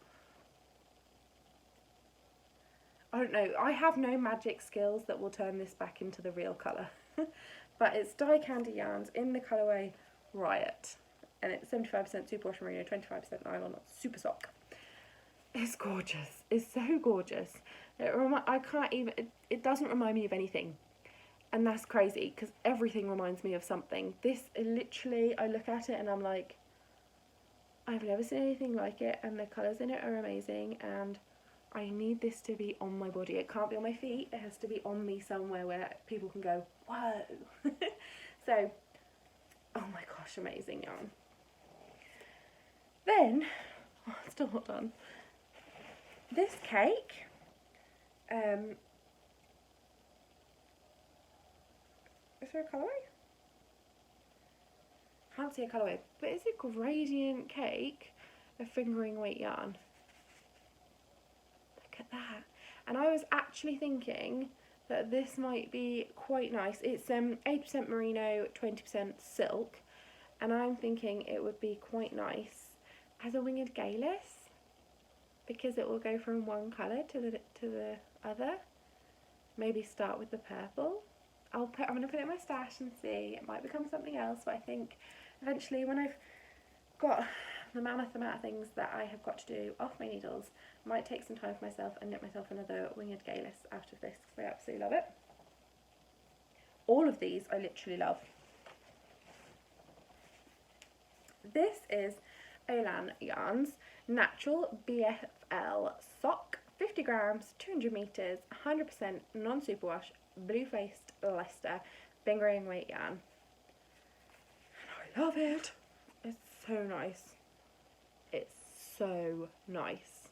I don't know, I have no magic skills that will turn this back into the real colour. But it's dye candy yarns in the colourway Riot. And it's 75% superwash merino, 25% nylon, super sock. It's gorgeous. It's so gorgeous. It doesn't remind me of anything. And that's crazy, because everything reminds me of something. This, literally, I look at it and I'm like, I've never seen anything like it, and the colours in it are amazing, and I need this to be on my body. It can't be on my feet, it has to be on me somewhere where people can go, whoa. So, oh my gosh, amazing yarn. Then, it's still not done. This cake, is there a colourway? Can't see a colourway, but it's a gradient cake of fingering weight yarn. Look at that. And I was actually thinking that this might be quite nice. It's 80% merino, 20% silk, and I'm thinking it would be quite nice as a Wingert Geillis, because it will go from one colour to the other. Maybe start with the purple. I'm going to put it in my stash and see. It might become something else, but I think eventually, when I've got the mammoth amount of things that I have got to do off my needles, I might take some time for myself and knit myself another Wingert Geillis out of this, because I absolutely love it. All of these I literally love. This is Olan Yarns Natural BFL Sock, 50 grams, 200 metres, 100% non-superwash, blue-faced Leicester, fingering weight yarn. And I love it. It's so nice. It's so nice.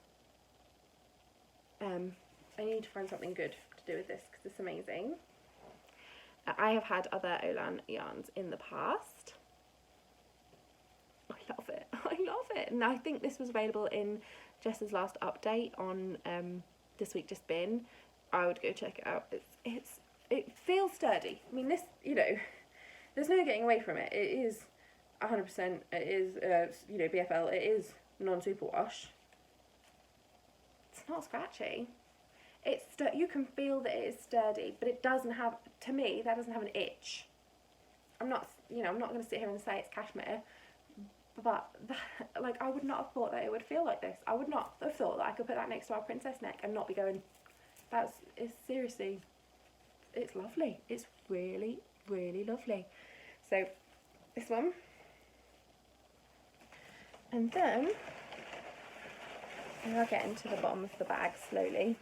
I need to find something good to do with this because it's amazing. I have had other Olan yarns in the past. I love it. I love it. And I think this was available in Jess's last update on This Week Just Been. I would go check it out. It feels sturdy. I mean, this, you know, there's no getting away from it. It is 100%. It is, you know, BFL. It is non-superwash. It's not scratchy. You can feel that it is sturdy, but it doesn't have, to me, that doesn't have an itch. I'm not going to sit here and say it's cashmere, but like, I would not have thought that it would feel like this. I would not have thought that I could put that next to our princess neck and not be going, it's seriously, it's lovely. It's really, really lovely. So, this one. And then, I'll get into the bottom of the bag slowly.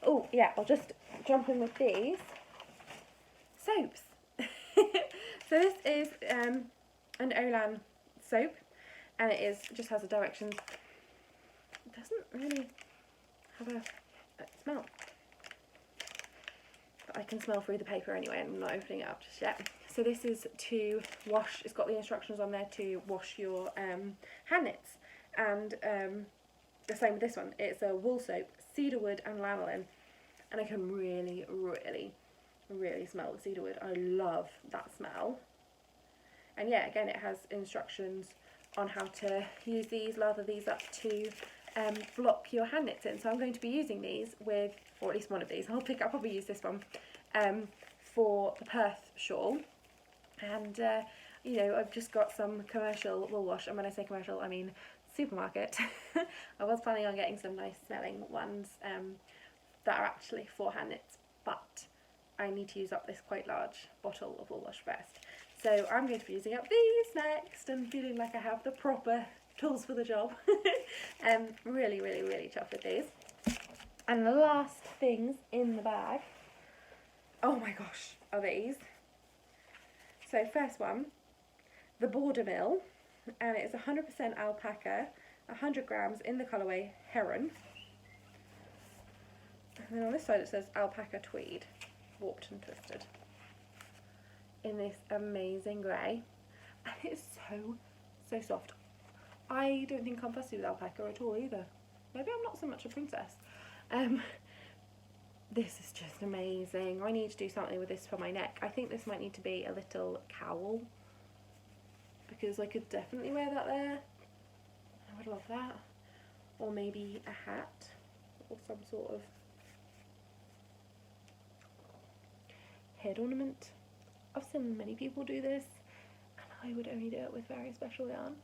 Oh, yeah, I'll just jump in with these soaps. So this is an Olan soap, and it just has a directions. It doesn't really have a smell, but I can smell through the paper anyway, and I'm not opening it up just yet. So this is to wash. It's got the instructions on there to wash your hand knits, and the same with this one. It's a wool soap, cedarwood and lanolin, and I can really, really, really smell the cedarwood. I love that smell. And yeah, again, it has instructions on how to use these, lather these up to block your hand knits in. So I'm going to be using these with, or at least one of these. I'll probably use this one for the Perth shawl. And you know, I've just got some commercial wool wash, and when I say commercial, I mean supermarket. I was planning on getting some nice smelling ones that are actually for hand knits, but I need to use up this quite large bottle of wool wash first. So I'm going to be using up these next and feeling like I have the proper tools for the job. Really, really, really chuffed with these. And the last things in the bag, oh my gosh, are these. So first one, the Border Mill, and it's 100% alpaca, 100 grams in the colourway Heron. And then on this side it says alpaca tweed, warped and twisted, in this amazing grey. And it's so soft. I don't think I'm fussy with alpaca at all either. Maybe I'm not so much a princess. This is just amazing. I need to do something with this for my neck. I think this might need to be a little cowl, because I could definitely wear that there. I would love that. Or maybe a hat or some sort of head ornament. I've seen many people do this, and I would only do it with very special yarn.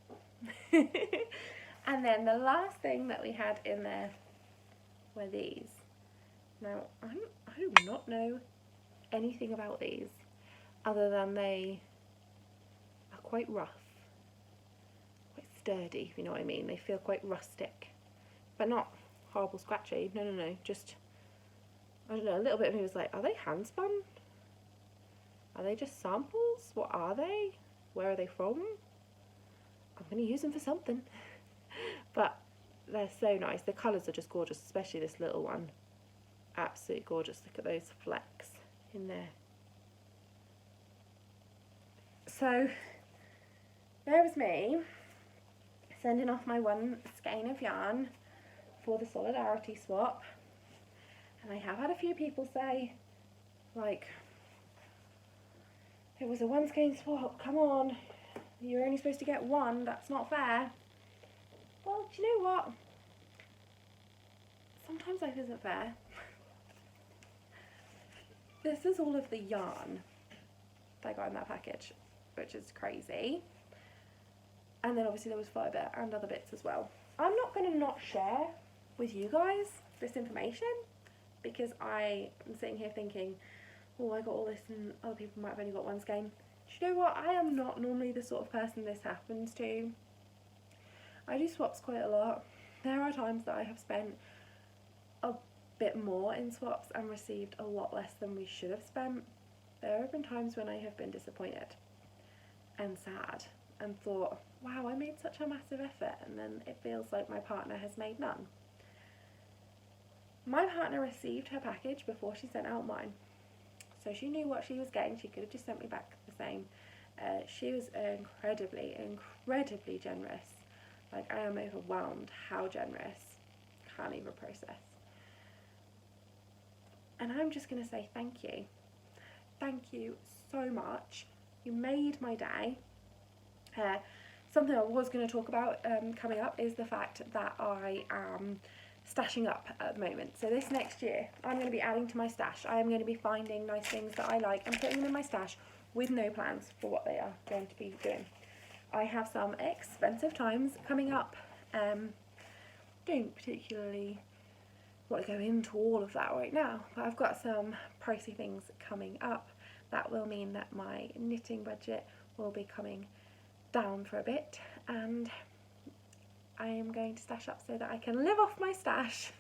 And then the last thing that we had in there were these. Now, I do not know anything about these other than they are quite rough, quite sturdy, if you know what I mean. They feel quite rustic, but not horrible scratchy. No, just, I don't know, a little bit of me was like, are they hand spun? Are they just samples? What are they? Where are they from? I'm going to use them for something. But they're so nice. The colours are just gorgeous, especially this little one. Absolutely gorgeous. Look at those flecks in there. So there was me sending off my one skein of yarn for the solidarity swap, and I have had a few people say, like, it was a one skein swap, come on, you're only supposed to get one, that's not fair. Well, do you know what? Sometimes life isn't fair. This is all of the yarn that I got in that package, which is crazy. And then obviously there was fibre and other bits as well. I'm not going to not share with you guys this information, because I am sitting here thinking, oh, I got all this and other people might have only got one skein. Do you know what? I am not normally the sort of person this happens to. I do swaps quite a lot. There are times that I have spent a bit more in swaps and received a lot less than we should have spent. There have been times when I have been disappointed and sad and thought, wow, I made such a massive effort, and then it feels like my partner has made none. My partner received her package before she sent out mine, so she knew what she was getting. She could have just sent me back the same. She was incredibly generous. Like, I am overwhelmed how generous. Can't even process. And I'm just going to say thank you. Thank you so much. You made my day. Something I was going to talk about coming up is the fact that I am stashing up at the moment. So this next year, I'm going to be adding to my stash. I am going to be finding nice things that I like and putting them in my stash with no plans for what they are going to be doing. I have some expensive times coming up. Don't particularly want to go into all of that right now, but I've got some pricey things coming up that will mean that my knitting budget will be coming down for a bit, and I am going to stash up so that I can live off my stash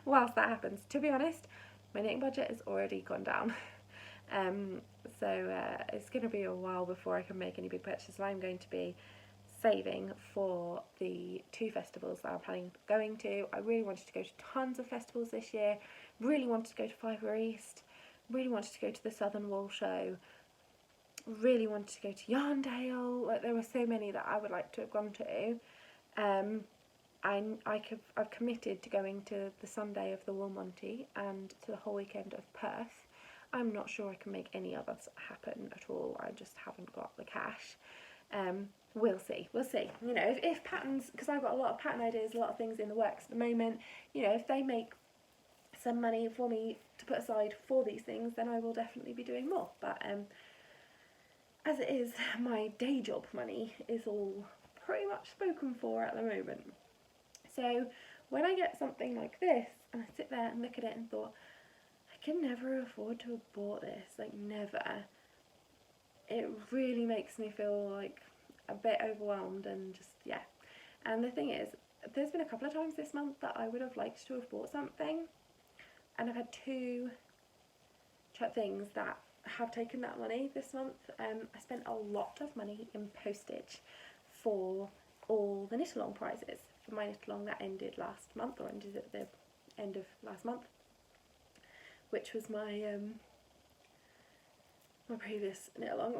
whilst that happens. To be honest, my knitting budget has already gone down. So it's going to be a while before I can make any big purchases. I'm going to be saving for the 2 festivals that I'm planning going to. I really wanted to go to tons of festivals this year, really wanted to go to Fibre East, really wanted to go to the Southern Wool Show, really wanted to go to Yarndale. Like, there were so many that I would like to have gone to. I've committed to going to the Sunday of the Wool Monty and to the whole weekend of Perth. I'm not sure I can make any others happen at all. I just haven't got the cash. We'll see. You know, if patterns, because I've got a lot of pattern ideas, a lot of things in the works at the moment, you know, if they make some money for me to put aside for these things, then I will definitely be doing more. But as it is, my day job money is all pretty much spoken for at the moment. So when I get something like this and I sit there and look at it and thought, I can never afford to have bought this, like never, it really makes me feel like a bit overwhelmed and just, yeah. And the thing is, there's been a couple of times this month that I would have liked to have bought something, and I've had 2 things that have taken that money this month. I spent a lot of money in postage for all the knit-along prizes for my knit-along that ended last month, or ended at the end of last month. which was my my previous knit along,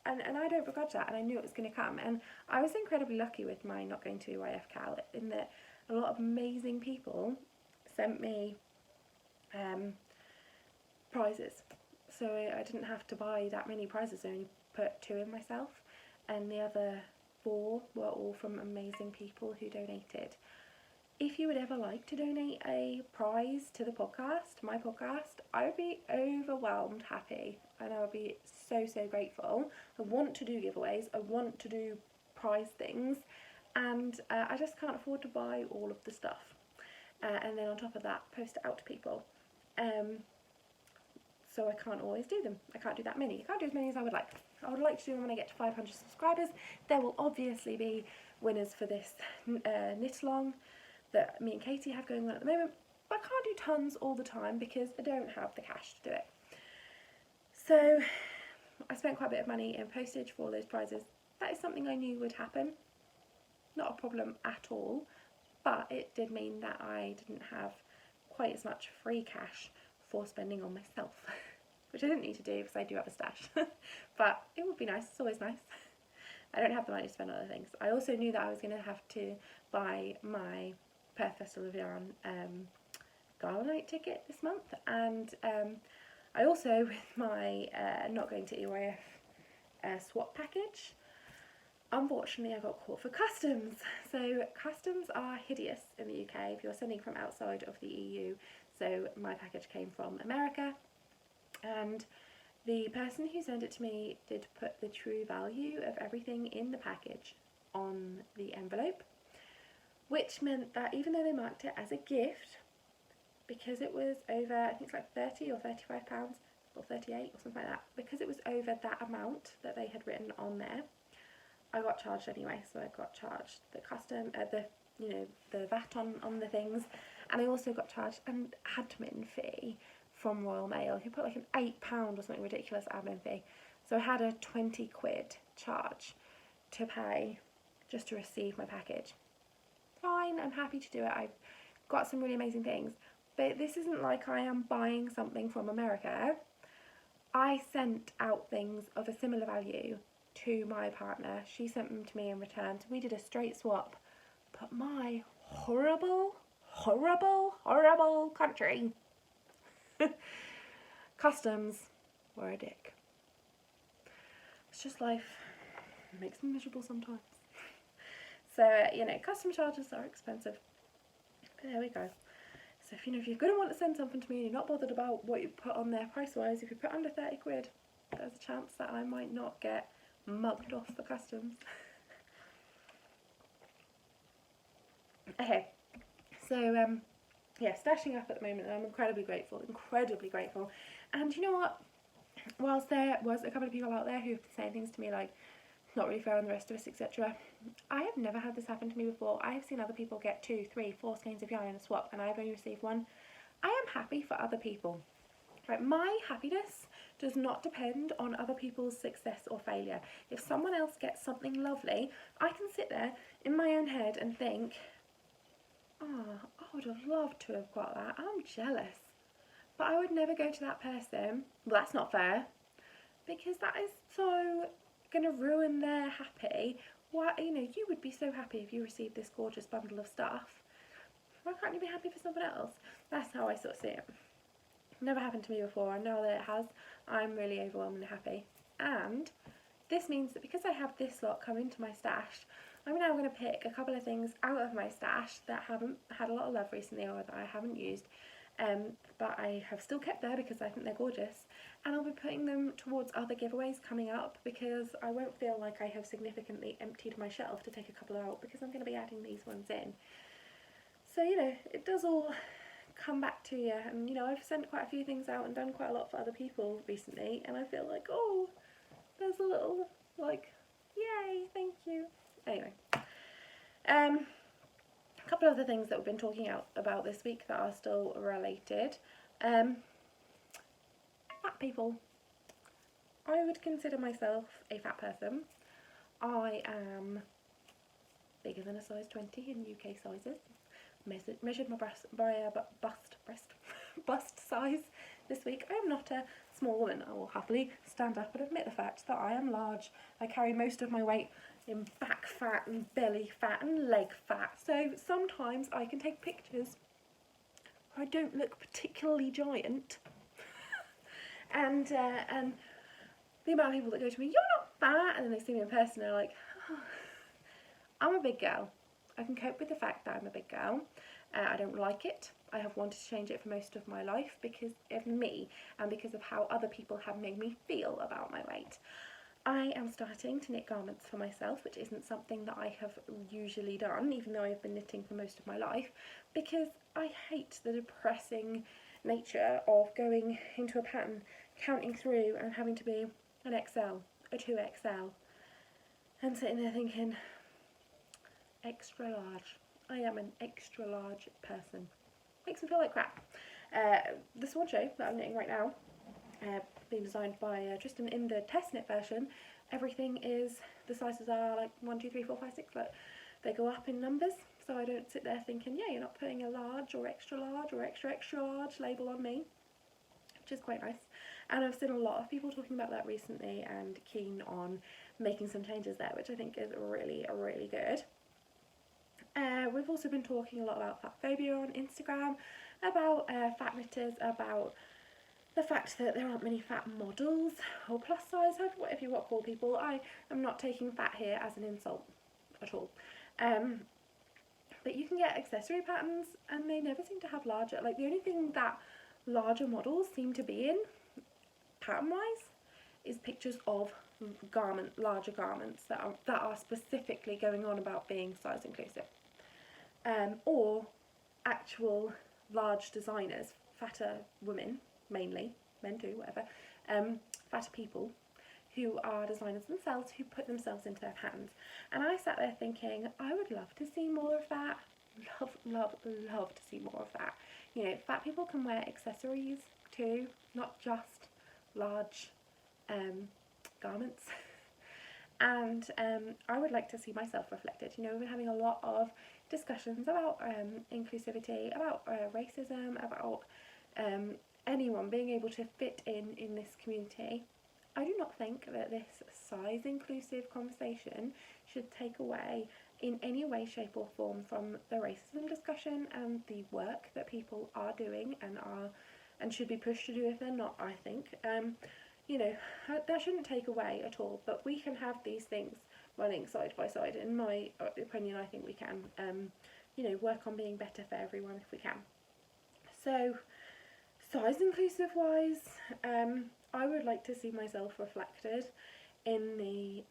and I don't begrudge that, and I knew it was going to come, and I was incredibly lucky with my not going to EYF Cal in that a lot of amazing people sent me prizes, so I didn't have to buy that many prizes. I only put 2 in myself, and the other 4 were all from amazing people who donated. If you would ever like to donate a prize to the podcast, my podcast, I would be overwhelmed happy, and I would be so grateful. I want to do giveaways, I want to do prize things, and I just can't afford to buy all of the stuff. And then on top of that, post it out to people. So I can't always do them. I can't do that many. I can't do as many as I would like. I would like to do them when I get to 500 subscribers. There will obviously be winners for this knit-along that me and Katie have going on at the moment, but I can't do tons all the time because I don't have the cash to do it. So I spent quite a bit of money in postage for all those prizes. That is something I knew would happen. Not a problem at all, but it did mean that I didn't have quite as much free cash for spending on myself, which I didn't need to do because I do have a stash. But it would be nice, it's always nice. I don't have the money to spend on other things. I also knew that I was going to have to buy my Perth Festival of Yarn gala night ticket this month, and I also, with my not going to EYF swap package, unfortunately I got caught for customs. So customs are hideous in the UK if you're sending from outside of the EU. So my package came from America, and the person who sent it to me did put the true value of everything in the package on the envelope, which meant that even though they marked it as a gift, because it was over, I think it's like 30 or 35 pounds, or 38 or something like that, because it was over that amount that they had written on there, I got charged anyway. So I got charged the the VAT on the things, and I also got charged an admin fee from Royal Mail, who put like an £8 or something ridiculous admin fee. So I had a 20 quid charge to pay just to receive my package. Fine, I'm happy to do it. I've got some really amazing things, but this isn't like I am buying something from America. I sent out things of a similar value to my partner. She sent them to me in return, so we did a straight swap. But my horrible country customs were a dick. It's just life. It makes me miserable sometimes. So, custom charges are expensive. But there we go. So if you're going to want to send something to me and you're not bothered about what you put on there price-wise, if you put under 30 quid, there's a chance that I might not get mugged off for customs. Okay, so yeah, stashing up at the moment, and I'm incredibly grateful. And you know what? Whilst there was a couple of people out there who've been saying things to me like, not really fair on the rest of us, etc., I have never had this happen to me before. I have seen other people get 2, 3, 4 skeins of yarn in a swap, and I've only received 1. I am happy for other people. Right, my happiness does not depend on other people's success or failure. If someone else gets something lovely, I can sit there in my own head and think, oh, I would have loved to have got that. I'm jealous. But I would never go to that person. Well, that's not fair. Because that is so going to ruin their happy. Why, you would be so happy if you received this gorgeous bundle of stuff. Why can't you be happy for someone else? That's how I sort of see it. Never happened to me before, and now that it has, I'm really overwhelmingly happy. And this means that because I have this lot come into my stash, I'm now going to pick a couple of things out of my stash that haven't had a lot of love recently or that I haven't used, but I have still kept there because I think they're gorgeous, and I'll be putting them towards other giveaways coming up because I won't feel like I have significantly emptied my shelf to take a couple out because I'm going to be adding these ones in. So, it does all come back to you, and I've sent quite a few things out and done quite a lot for other people recently, and I feel like, oh, there's a little, like, yay, thank you. Anyway, a couple of other things that we've been talking about this week that are still related. Fat people. I would consider myself a fat person. I am bigger than a size 20 in UK sizes. Measured my breast. bust size this week. I am not a small woman. I will happily stand up and admit the fact that I am large. I carry most of my weight in back fat and belly fat and leg fat, so sometimes I can take pictures where I don't look particularly giant. and the amount of people that go to me, "You're not fat," and then they see me in person and they're like, oh, I'm a big girl. I can cope with the fact that I'm a big girl. I don't like it. I have wanted to change it for most of my life because of me and because of how other people have made me feel about my weight. I am starting to knit garments for myself, which isn't something that I have usually done, even though I've been knitting for most of my life, because I hate the depressing nature of going into a pattern, counting through and having to be an XL, a 2XL, and sitting there thinking, extra large. I am an extra large person. Makes me feel like crap. The Swancho that I'm knitting right now, being designed by Tristan in the test knit version, everything is, the sizes are like 1, 2, 3, 4, 5, 6, but they go up in numbers, so I don't sit there thinking, yeah, you're not putting a large or extra extra large label on me, which is quite nice. And I've seen a lot of people talking about that recently and keen on making some changes there, which I think is really, really good. We've also been talking a lot about fat phobia on Instagram, about fat knitters, about the fact that there aren't many fat models or plus size, whatever you want to call people. I am not taking fat here as an insult at all. But you can get accessory patterns and they never seem to have larger, like the only thing that larger models seem to be in, pattern wise, is pictures of larger garments that are specifically going on about being size inclusive. Or actual large designers, fatter women, mainly, men too, whatever, fatter people who are designers themselves, who put themselves into their patterns. And I sat there thinking, I would love to see more of that. Love to see more of that. You know, fat people can wear accessories too, not just large garments. And I would like to see myself reflected. You know, we've been having a lot of discussions about inclusivity, about racism, about anyone being able to fit in this community. I do not think that this size inclusive conversation should take away in any way, shape or form from the racism discussion and the work that people are doing and should be pushed to do if they're not, I think. You know, that shouldn't take away at all, but we can have these things running side by side. In my opinion, I think we can, you know, work on being better for everyone if we can. So, size inclusive wise, I would like to see myself reflected in the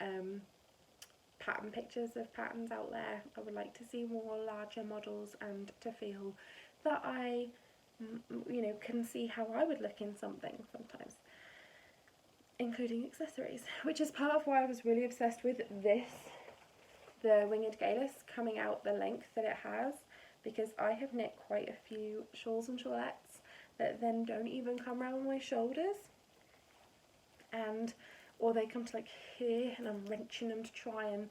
pattern pictures of patterns out there. I would like to see more larger models and to feel that I, you know, can see how I would look in something sometimes, including accessories, which is part of why I was really obsessed with this, the Wingert Geillis, coming out the length that it has, because I have knit quite a few shawls and shawlettes that then don't even come around my shoulders, or they come to like here and I'm wrenching them to try and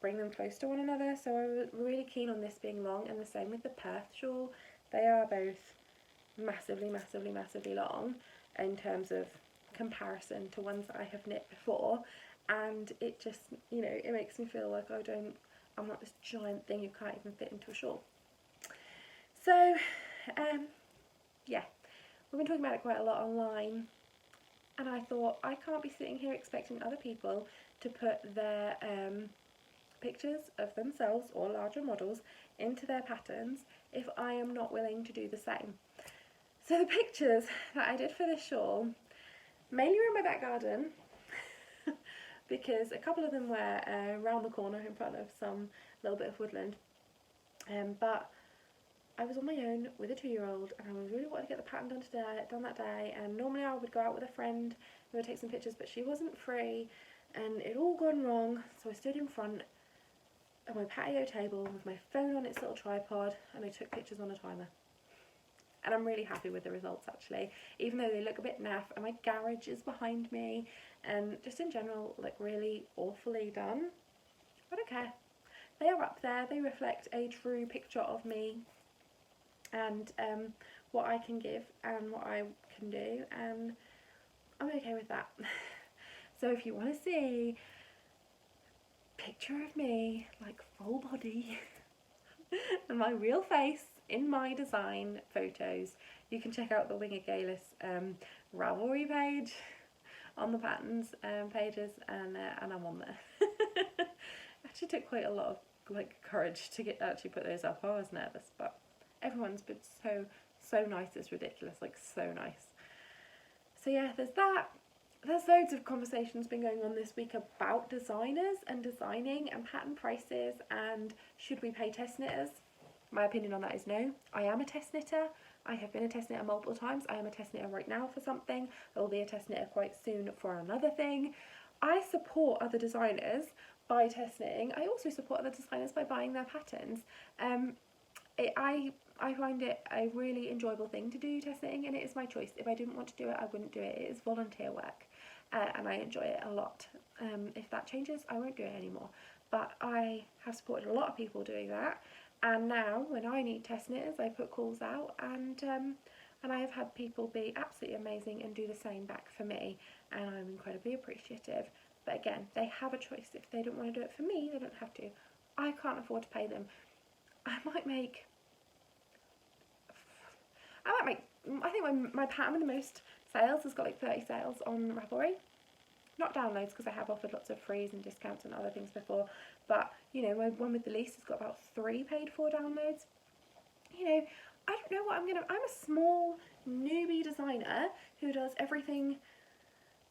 bring them close to one another. So I was really keen on this being long, and the same with the Perth shawl. They are both massively long in terms of comparison to ones that I have knit before, and it just, you know, it makes me feel like I'm not this giant thing you can't even fit into a shawl. So yeah, we've been talking about it quite a lot online, and I thought I can't be sitting here expecting other people to put their pictures of themselves or larger models into their patterns if I am not willing to do the same. So the pictures that I did for this shawl mainly were in my back garden because a couple of them were around the corner in front of some little bit of woodland, but I was on my own with a 2-year-old and I was really wanting to get the pattern done that day, and normally I would go out with a friend who would take some pictures, but she wasn't free and it all gone wrong, so I stood in front of my patio table with my phone on its little tripod and I took pictures on a timer. And I'm really happy with the results actually, even though they look a bit naff and my garage is behind me and just in general like really awfully done. I don't care. They are up there, they reflect a true picture of me, and what I can give and what I can do, and I'm okay with that. So if you want to see a picture of me, like full body, and my real face in my design photos, you can check out the Wingert Geillis Ravelry page on the patterns pages, and I'm on there. Actually took quite a lot of courage to actually put those up. I was nervous, but everyone's been so nice, it's ridiculous, like so nice. So yeah, there's that. There's loads of conversations been going on this week about designers and designing and pattern prices and should we pay test knitters. My opinion on that is no. I am a test knitter. I have been a test knitter multiple times. I am a test knitter right now for something. I will be a test knitter quite soon for another thing. I support other designers by test knitting. I also support other designers by buying their patterns. I find it a really enjoyable thing to do, test knitting, and it is my choice. If I didn't want to do it, I wouldn't do it. It is volunteer work, and I enjoy it a lot. If that changes, I won't do it anymore. But I have supported a lot of people doing that, and now when I need test knitters, I put calls out, and I have had people be absolutely amazing and do the same back for me, and I'm incredibly appreciative. But again, they have a choice. If they don't want to do it for me, they don't have to. I can't afford to pay them. I think my pattern with the most sales has got like 30 sales on Ravelry. Not downloads, because I have offered lots of frees and discounts and other things before, but you know, my one with the least has got about 3 paid for downloads. You know, I don't know what I'm a small newbie designer who does everything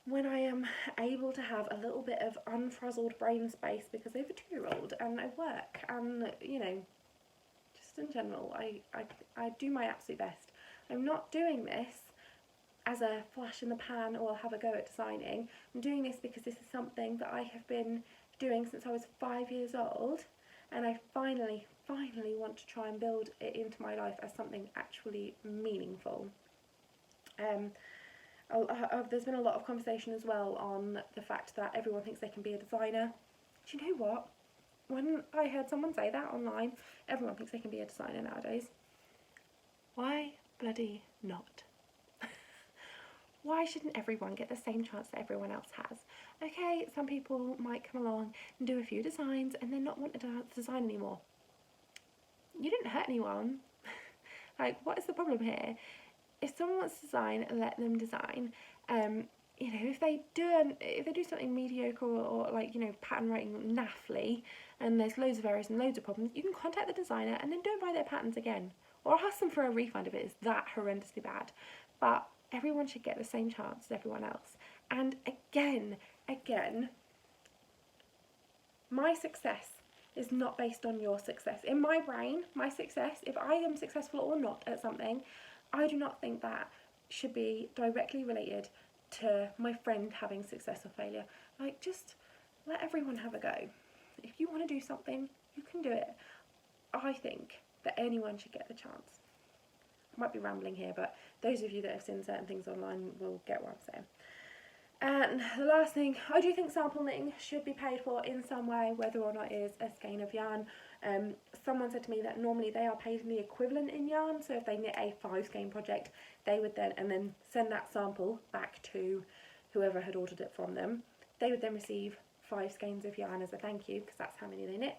when I am able to have a little bit of unfrazzled brain space because I have a 2-year-old and I work, and you know, just in general, I do my absolute best. I'm not doing this as a flash in the pan or I'll have a go at designing. I'm doing this because this is something that I have been doing since I was 5 years old, and I finally want to try and build it into my life as something actually meaningful. There's been a lot of conversation as well on the fact that everyone thinks they can be a designer. Do you know what? When I heard someone say that online, everyone thinks they can be a designer nowadays. Why bloody not? Why shouldn't everyone get the same chance that everyone else has? Okay, some people might come along and do a few designs and then not want to design anymore. You didn't hurt anyone. Like, what is the problem here? If someone wants to design, let them design. You know, if they do something mediocre or like, you know, pattern writing naffly, and there's loads of errors and loads of problems, you can contact the designer and then don't buy their patterns again, or ask them for a refund if it is that horrendously bad. But everyone should get the same chance as everyone else. And again, my success is not based on your success. In my brain, my success, if I am successful or not at something, I do not think that should be directly related to my friend having success or failure. Like, just let everyone have a go. If you want to do something, you can do it. I think that anyone should get the chance. I might be rambling here, but those of you that have seen certain things online will get what I'm saying. And the last thing, I do think sample knitting should be paid for in some way, whether or not it is a skein of yarn. Someone said to me that normally they are paid in the equivalent in yarn, so if they knit a 5 skein project, they would then send that sample back to whoever had ordered it from them. They would then receive 5 skeins of yarn as a thank you, because that's how many they knit.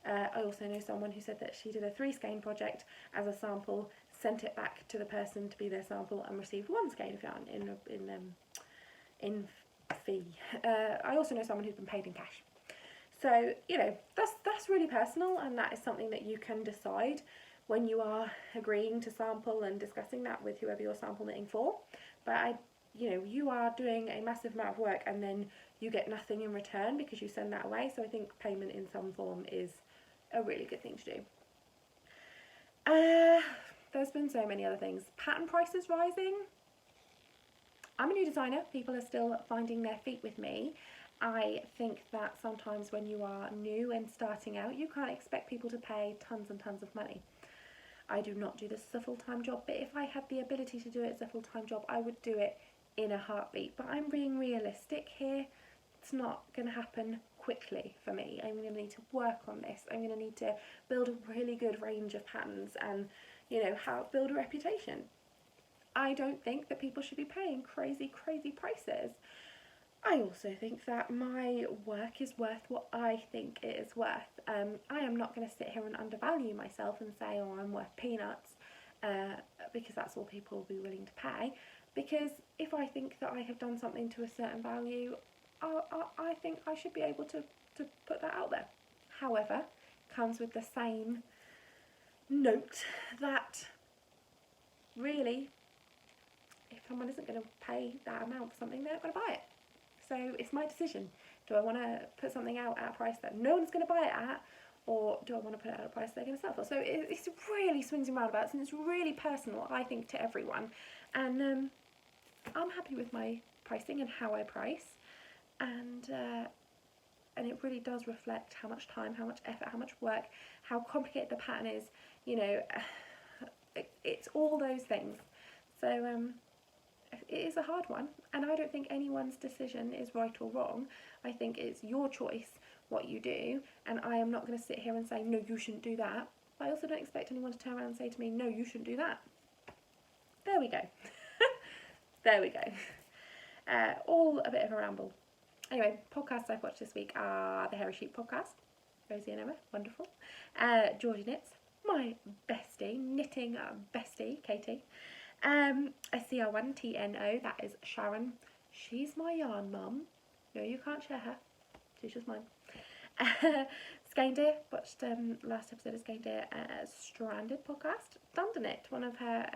I also know someone who said that she did a 3 skein project as a sample, sent it back to the person to be their sample, and received 1 skein of yarn in fee. I also know someone who's been paid in cash. So, you know, that's really personal, and that is something that you can decide when you are agreeing to sample and discussing that with whoever you're sample knitting for. But you know, you are doing a massive amount of work and then you get nothing in return because you send that away. So I think payment in some form is a really good thing to do. There's been so many other things. Pattern prices rising. I'm a new designer. People are still finding their feet with me. I think that sometimes when you are new and starting out, you can't expect people to pay tons and tons of money. I do not do this as a full-time job, but if I had the ability to do it as a full-time job, I would do it in a heartbeat. But I'm being realistic here. It's not going to happen quickly for me. I'm going to need to work on this. I'm going to need to build a really good range of patterns and, you know, build a reputation. I don't think that people should be paying crazy prices. I also think that my work is worth what I think it is worth. I am not going to sit here and undervalue myself and say, oh, I'm worth peanuts, because that's all people will be willing to pay. Because if I think that I have done something to a certain value, I think I should be able to put that out there. However, comes with the same note that really, if someone isn't going to pay that amount for something, they're not going to buy it. So it's my decision. Do I want to put something out at a price that no one's going to buy it at, or do I want to put it at a price they're going to sell for? So it's really swings and roundabouts, and it's really personal, I think, to everyone. And I'm happy with my pricing and how I price, and it really does reflect how much time, how much effort, how much work, how complicated the pattern is. You know, it's all those things. So it is a hard one, and I don't think anyone's decision is right or wrong. I think it's your choice what you do, and I am not going to sit here and say, no, you shouldn't do that. But I also don't expect anyone to turn around and say to me, no, you shouldn't do that. There we go. There we go. All a bit of a ramble. Anyway, podcasts I've watched this week are the Hairy Sheep podcast, Rosie and Emma, wonderful. Geordie Knits, my bestie, knitting bestie, Katie. A CR1 TNO, that is Sharon. She's my yarn mum. No, you can't share her. She's just mine. Skeindeer, watched last episode of Skeindeer, Stranded podcast. Dunderknit, one of her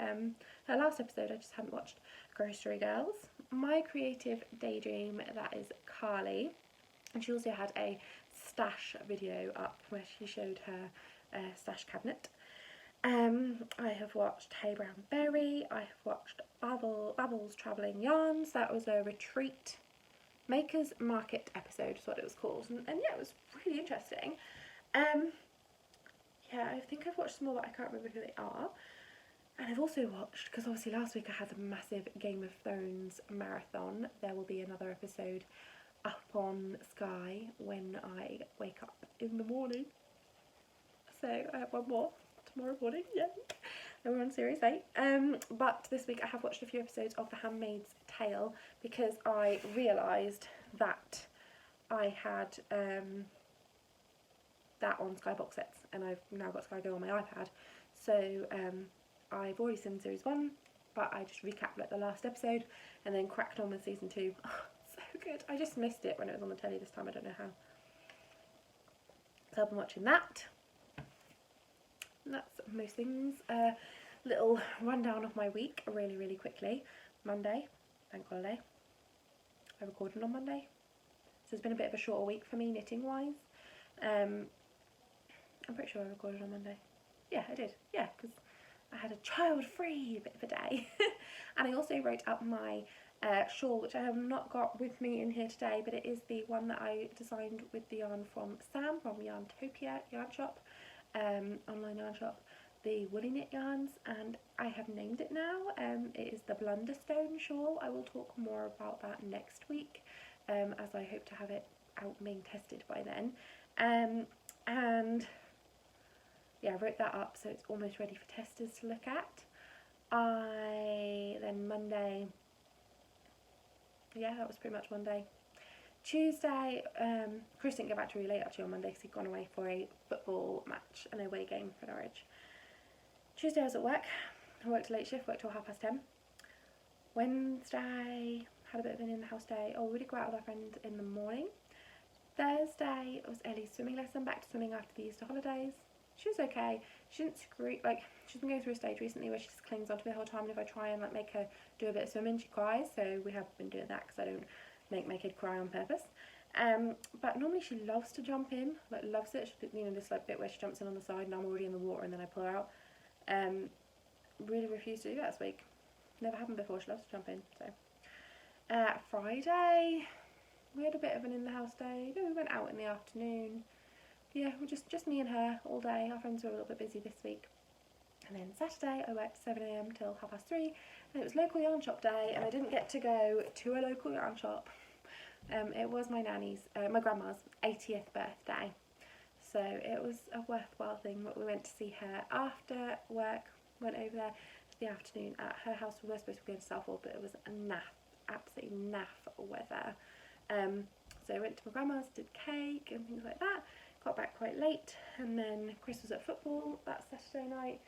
last episode I just hadn't watched. Grocery Girls. My Creative Daydream, that is Carly. And she also had a stash video up where she showed her stash cabinet. I have watched Hey Brown Berry, I have watched Babbles Travelling Yarns. That was a retreat makers market episode is what it was called, and yeah, it was really interesting. Yeah, I think I've watched some more, but I can't remember who they are. And I've also watched, because obviously last week I had a massive Game of Thrones marathon. There will be another episode up on Sky when I wake up in the morning. So I have one more tomorrow morning, yay! And we're on series 8. But this week I have watched a few episodes of The Handmaid's Tale because I realised that I had that on Sky box sets, and I've now got Sky Go on my iPad. So I've already seen series 1, but I just recapped like the last episode and then cracked on with season 2. Oh, so good. I just missed it when it was on the telly this time, I don't know how. So I've been watching that. And that's most things. Little rundown of my week really quickly. Monday, bank holiday. I recorded on Monday. So it's been a bit of a shorter week for me knitting wise. I'm pretty sure I recorded on Monday. Yeah, I did. Yeah, because I had a child-free bit of a day. And I also wrote up my shawl, which I have not got with me in here today, but it is the one that I designed with the yarn from Sam from Yarntopia Shop, online yarn shop, the woolly knit yarns, and I have named it now. It is the Blunderstone shawl. I will talk more about that next week, as I hope to have it out being tested by then. And yeah, I wrote that up so it's almost ready for testers to look at. Then Monday, yeah, that was pretty much Monday. Tuesday, Chris didn't get back to really late actually on Monday because he'd gone away for a football match, an away game for Norwich. Tuesday I was at work. I worked a late shift, worked till 10:30. Wednesday, had a bit of an in-the-house day. Oh, we did go out with our friend in the morning. Thursday, it was Ellie's swimming lesson, back to swimming after the Easter holidays. She was okay. She didn't scream, like, she's been going through a stage recently where she just clings onto me the whole time, and if I try and like make her do a bit of swimming, she cries, so we have been doing that because I don't make my kid cry on purpose. But normally she loves to jump in, like loves it. She, you know, this like bit where she jumps in on the side and I'm already in the water and then I pull her out. Really refused to do that this week. Never happened before. She loves to jump in. So Friday we had a bit of an in-the-house day. No, we went out in the afternoon. Yeah, we're just me and her all day. Our friends were a little bit busy this week. And then Saturday I worked 7 AM till 3:30, and it was local yarn shop day, and I didn't get to go to a local yarn shop. It was my nanny's, my grandma's 80th birthday, so it was a worthwhile thing. But we went to see her after work, went over there, the afternoon at her house. We were supposed to be going to Southall, but it was absolutely naff weather. So I went to my grandma's, did cake and things like that, got back quite late, and then Chris was at football that Saturday night,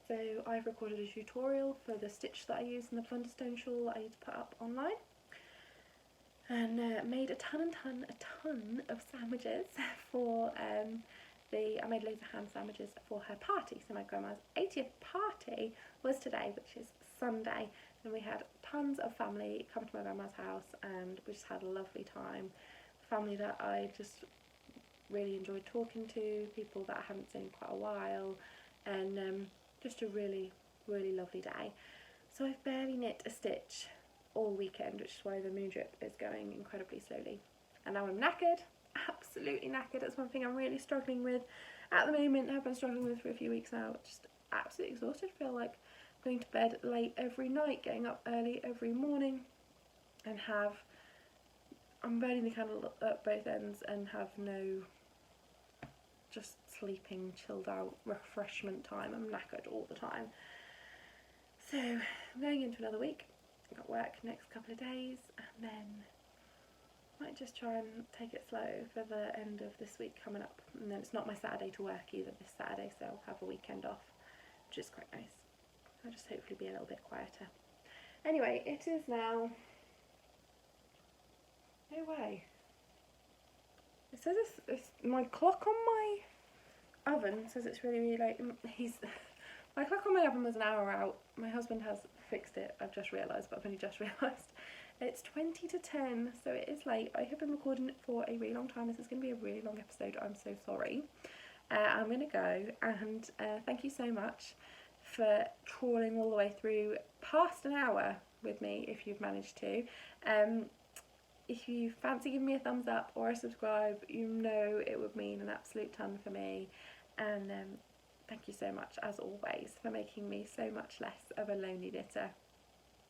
so I've recorded a tutorial for the stitch that I use in the Plunderstone shawl that I need to put up online, and made a ton of sandwiches for I made loads of ham sandwiches for her party. So my grandma's 80th party was today, which is Sunday, and we had tons of family come to my grandma's house, and we just had a lovely time. Family that I just really enjoyed talking to, people that I haven't seen in quite a while, and just a really lovely day. So I've barely knit a stitch all weekend, which is why the moon drip is going incredibly slowly, and now I'm knackered, absolutely knackered. That's one thing I'm really struggling with at the moment. I've been struggling with for a few weeks now. Just absolutely exhausted. Feel like going to bed late every night, getting up early every morning, and I'm burning the candle at both ends and have no just sleeping, chilled out refreshment time. I'm knackered all the time. So I'm going into another week. I've got work next couple of days, and then might just try and take it slow for the end of this week coming up. And then it's not my Saturday to work either this Saturday, so I'll have a weekend off, which is quite nice. I'll just hopefully be a little bit quieter. Anyway, it is now... No way. It says it's my clock on my oven says it's really late. My clock on my oven was an hour out. My husband has fixed it. I've just realised, but I've only just realised. It's 20 to 10, so it is late. I have been recording it for a really long time. This is going to be a really long episode. I'm so sorry. I'm going to go, and thank you so much for trawling all the way through past an hour with me, if you've managed to. If you fancy giving me a thumbs up or a subscribe, you know it would mean an absolute ton for me. And thank you so much, as always, for making me so much less of a lonely knitter.